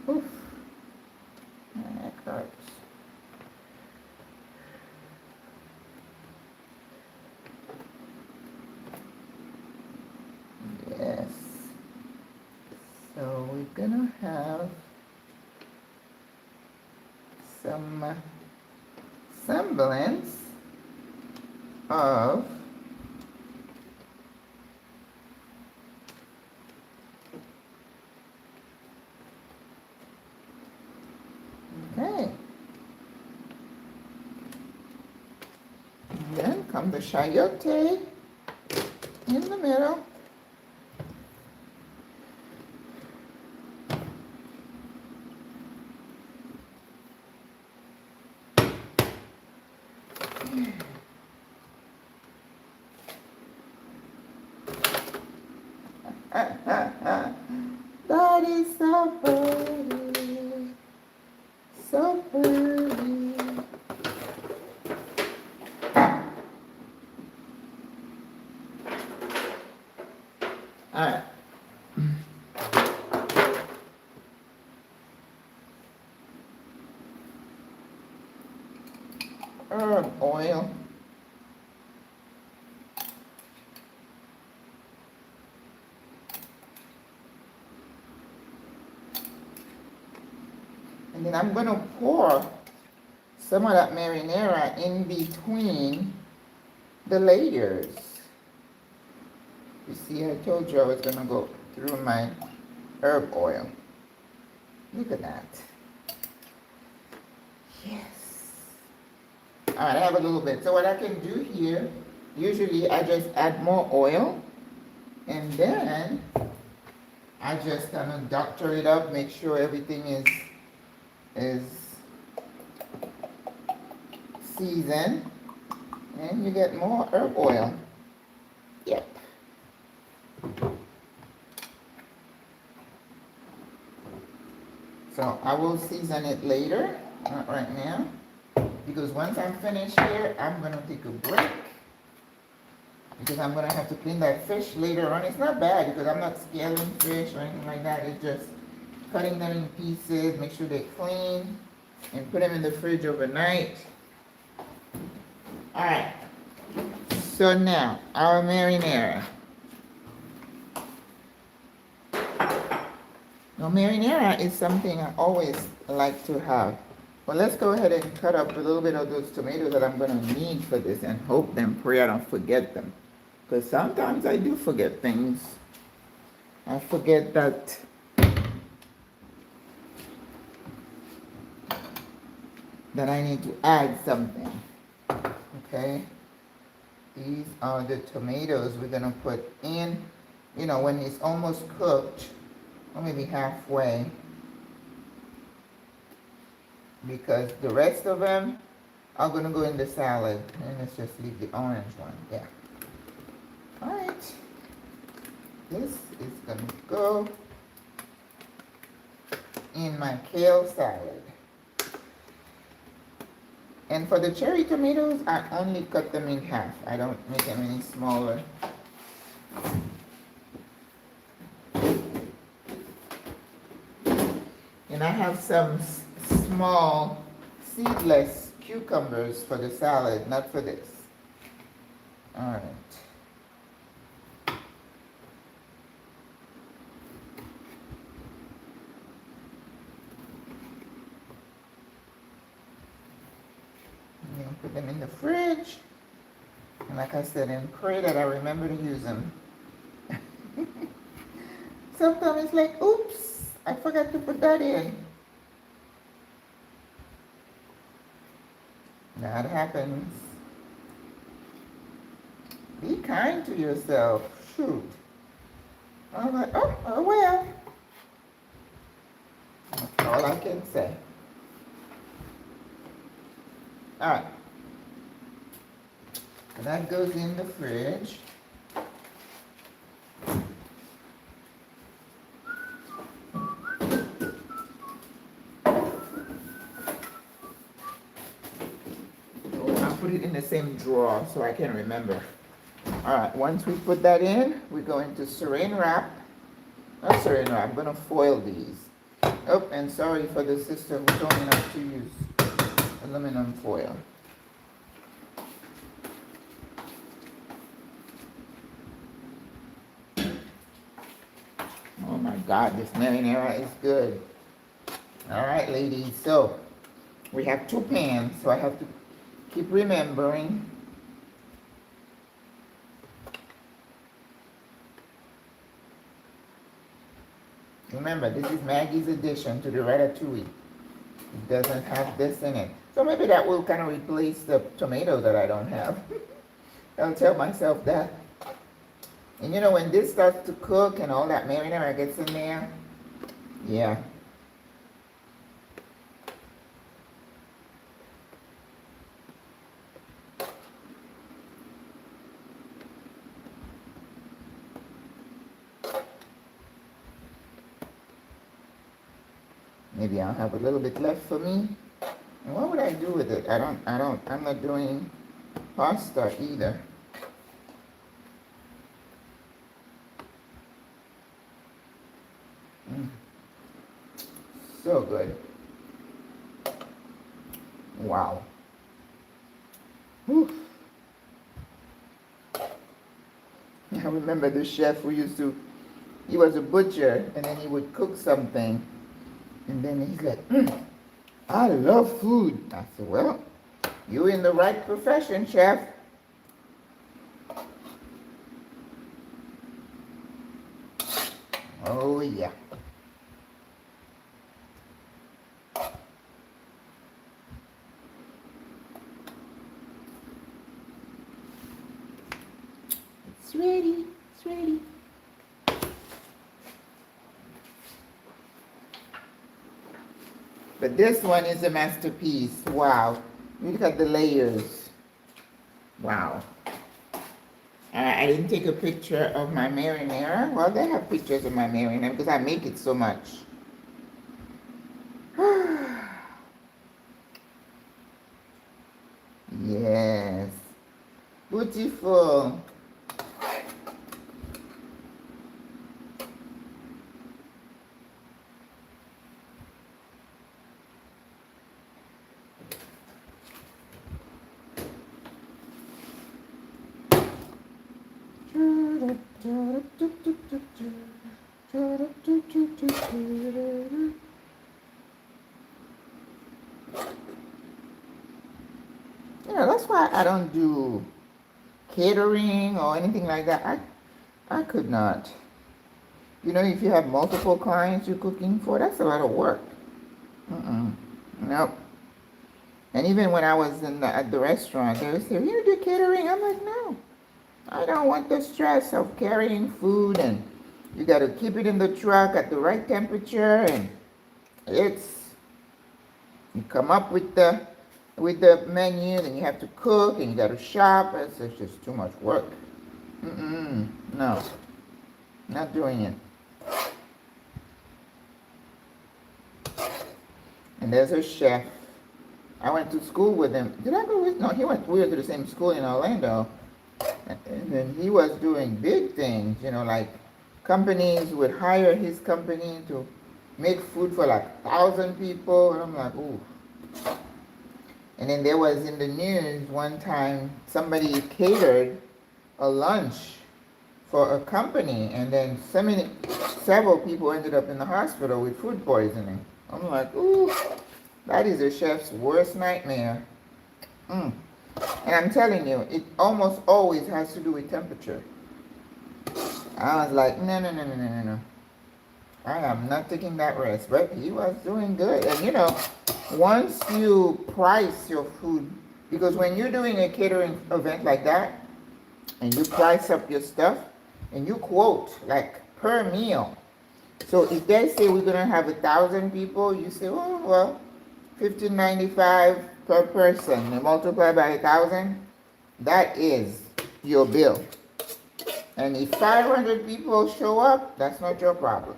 Oof. My neck hurts. Yes. So we're gonna have some semblance of okay. And then come the chayote in the middle. That is so pretty, so pretty. All right. Herb oil. And then I'm going to pour some of that marinara in between the layers. You see, I told you I was going to go through my herb oil. Look at that. Yes. All right, I have a little bit. So what I can do here, usually I just add more oil. And then I just kind of doctor it up, make sure everything is seasoned, and you get more herb oil. Yep. So I will season it later, not right now, because once I'm finished here, I'm gonna take a break, because I'm gonna have to clean that fish later on. It's not bad because I'm not scaling fish or anything like that. It's just cutting them in pieces, make sure they're clean, and put them in the fridge overnight. All right, so now our marinara. Now marinara is something I always like to have. Well, let's go ahead and cut up a little bit of those tomatoes that I'm gonna need for this, and hope and pray I don't forget them. Because sometimes I do forget things. I forget that that I need to add something. Okay? These are the tomatoes we're gonna put in, you know, when it's almost cooked, or maybe halfway, because the rest of them are gonna go in the salad. And let's just leave the orange one, yeah. All right, this is gonna go in my kale salad. And for the cherry tomatoes, I only cut them in half. I don't make them any smaller. And I have some small seedless cucumbers for the salad, not for this. All right. Put them in the fridge, and like I said, and pray that I remember to use them. Sometimes it's like, oops, I forgot to put that in. That happens. Be kind to yourself. Shoot. I'm like, oh well. That's all I can say. All right. That goes in the fridge. I'll put it in the same drawer so I can remember. All right, once we put that in, we're going to saran wrap. Not saran wrap, I'm going to foil these. Oh, and sorry for the sister who told me not to use aluminum foil. Oh my God, this marinara is good. All right, ladies, so we have 2 pans, so I have to keep remembering. Remember, this is Maggie's addition to the Ratatouille. It doesn't have this in it. So maybe that will kind of replace the tomato that I don't have. I'll tell myself that. And you know, when this starts to cook and all that marinara gets in there, yeah. Maybe I'll have a little bit left for me. And what would I do with it? I'm not doing pasta either. So good. Wow. Whew. I remember the chef who he was a butcher, and then he would cook something, and then he's like, I love food. I said, well, you're in the right profession, chef. Oh, yeah. It's ready. It's ready. But this one is a masterpiece. Wow. Look at the layers. Wow. I didn't take a picture of my marinara. Well, they have pictures of my marinara because I make it so much. Yes. Beautiful. You know, that's why I don't do catering or anything like that. I could not. You know, if you have multiple clients you're cooking for, that's a lot of work. Nope. And even when I was at the restaurant, they would say, "You do catering?" I'm like, "No, I don't want the stress of carrying food, and you got to keep it in the truck at the right temperature, and it's you come up with the menu, and you have to cook, and you got to shop. It's just too much work. No, not doing it." And there's a chef. I went to school with him. Did I go with? No, he went. We went to the same school in Orlando, and then he was doing big things. Like companies would hire his company to make food for like 1,000 people, and I'm like, ooh. And then there was in the news one time somebody catered a lunch for a company, and then several people ended up in the hospital with food poisoning. I'm like, ooh, that is a chef's worst nightmare. And I'm telling you, it almost always has to do with temperature. I was like, no. I am not taking that risk. But he was doing good. And once you price your food, because when you're doing a catering event like that, and you price up your stuff, and you quote like per meal. So if they say we're gonna have 1,000 people, you say, oh well, $15.95 per person, and multiply by 1,000, that is your bill. And if 500 people show up, that's not your problem.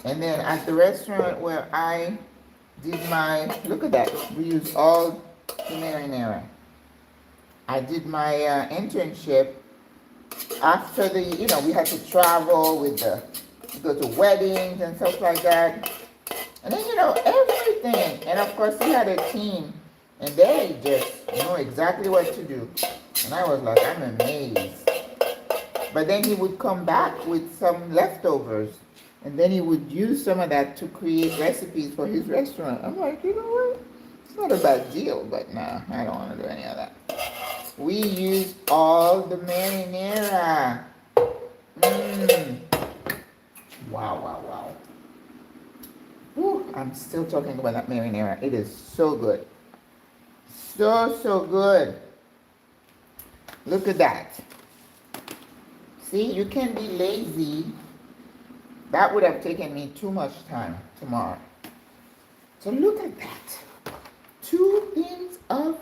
And then at the restaurant where I did look at that, we used all the marinara. I did my internship after we had to travel go to weddings and stuff like that. And then, everything. And of course, he had a team, and they just know exactly what to do. And I was like, I'm amazed. But then he would come back with some leftovers, and then he would use some of that to create recipes for his restaurant. I'm like, you know what? It's not a bad deal, but nah, I don't want to do any of that. We used all the marinara. Wow. Whew, I'm still talking about that marinara. It is so good. So good. Look at that. See, you can be lazy. That would have taken me too much time tomorrow. So look at that. 2 things of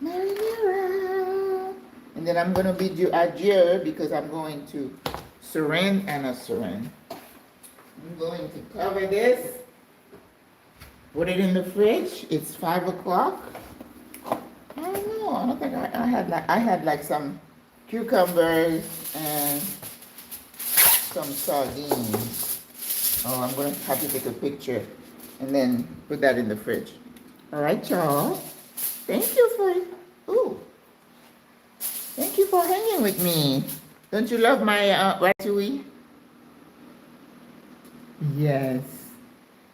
marinara. And then I'm going to bid you adieu because I'm going to saran and a saran. I'm going to cover this. Put it in the fridge. It's 5 o'clock. I don't know. I don't think I had like some cucumbers and some sardines. Oh, I'm going to have to take a picture and then put that in the fridge. All right, y'all. Thank you for hanging with me. Don't you love my ratatouille? Yes.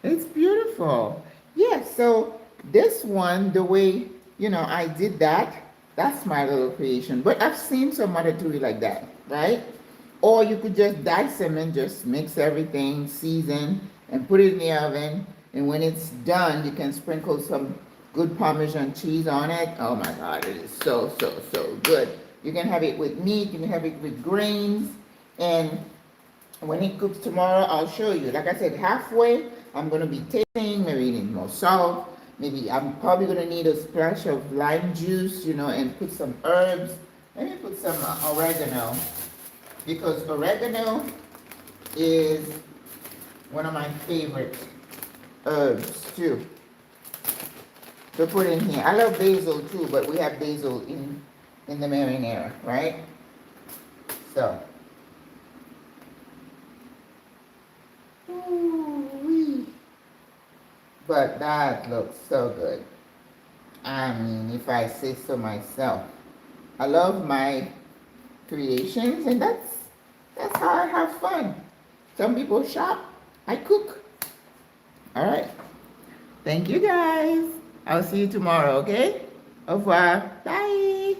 It's beautiful. Yes, so this one, the way, I did that's my little creation. But I've seen some ratatouille like that, right? Or you could just dice them and just mix everything, season, and put it in the oven. And when it's done, you can sprinkle some good Parmesan cheese on it. Oh my God, it is so good. You can have it with meat, you can have it with grains. And when it cooks tomorrow, I'll show you. Like I said, halfway, I'm going to be tasting, maybe need more salt. Maybe I'm probably going to need a splash of lime juice, and put some herbs. Let me put some oregano, because oregano is one of my favorite herbs too to put in here. I love basil too, but we have basil in the marinara, right? So. Ooh-wee. But that looks so good. I mean, if I say so myself. I love my creations, and that's how I have fun. Some people shop, I cook. All right. Thank you guys. I'll see you tomorrow, okay? Au revoir. Bye.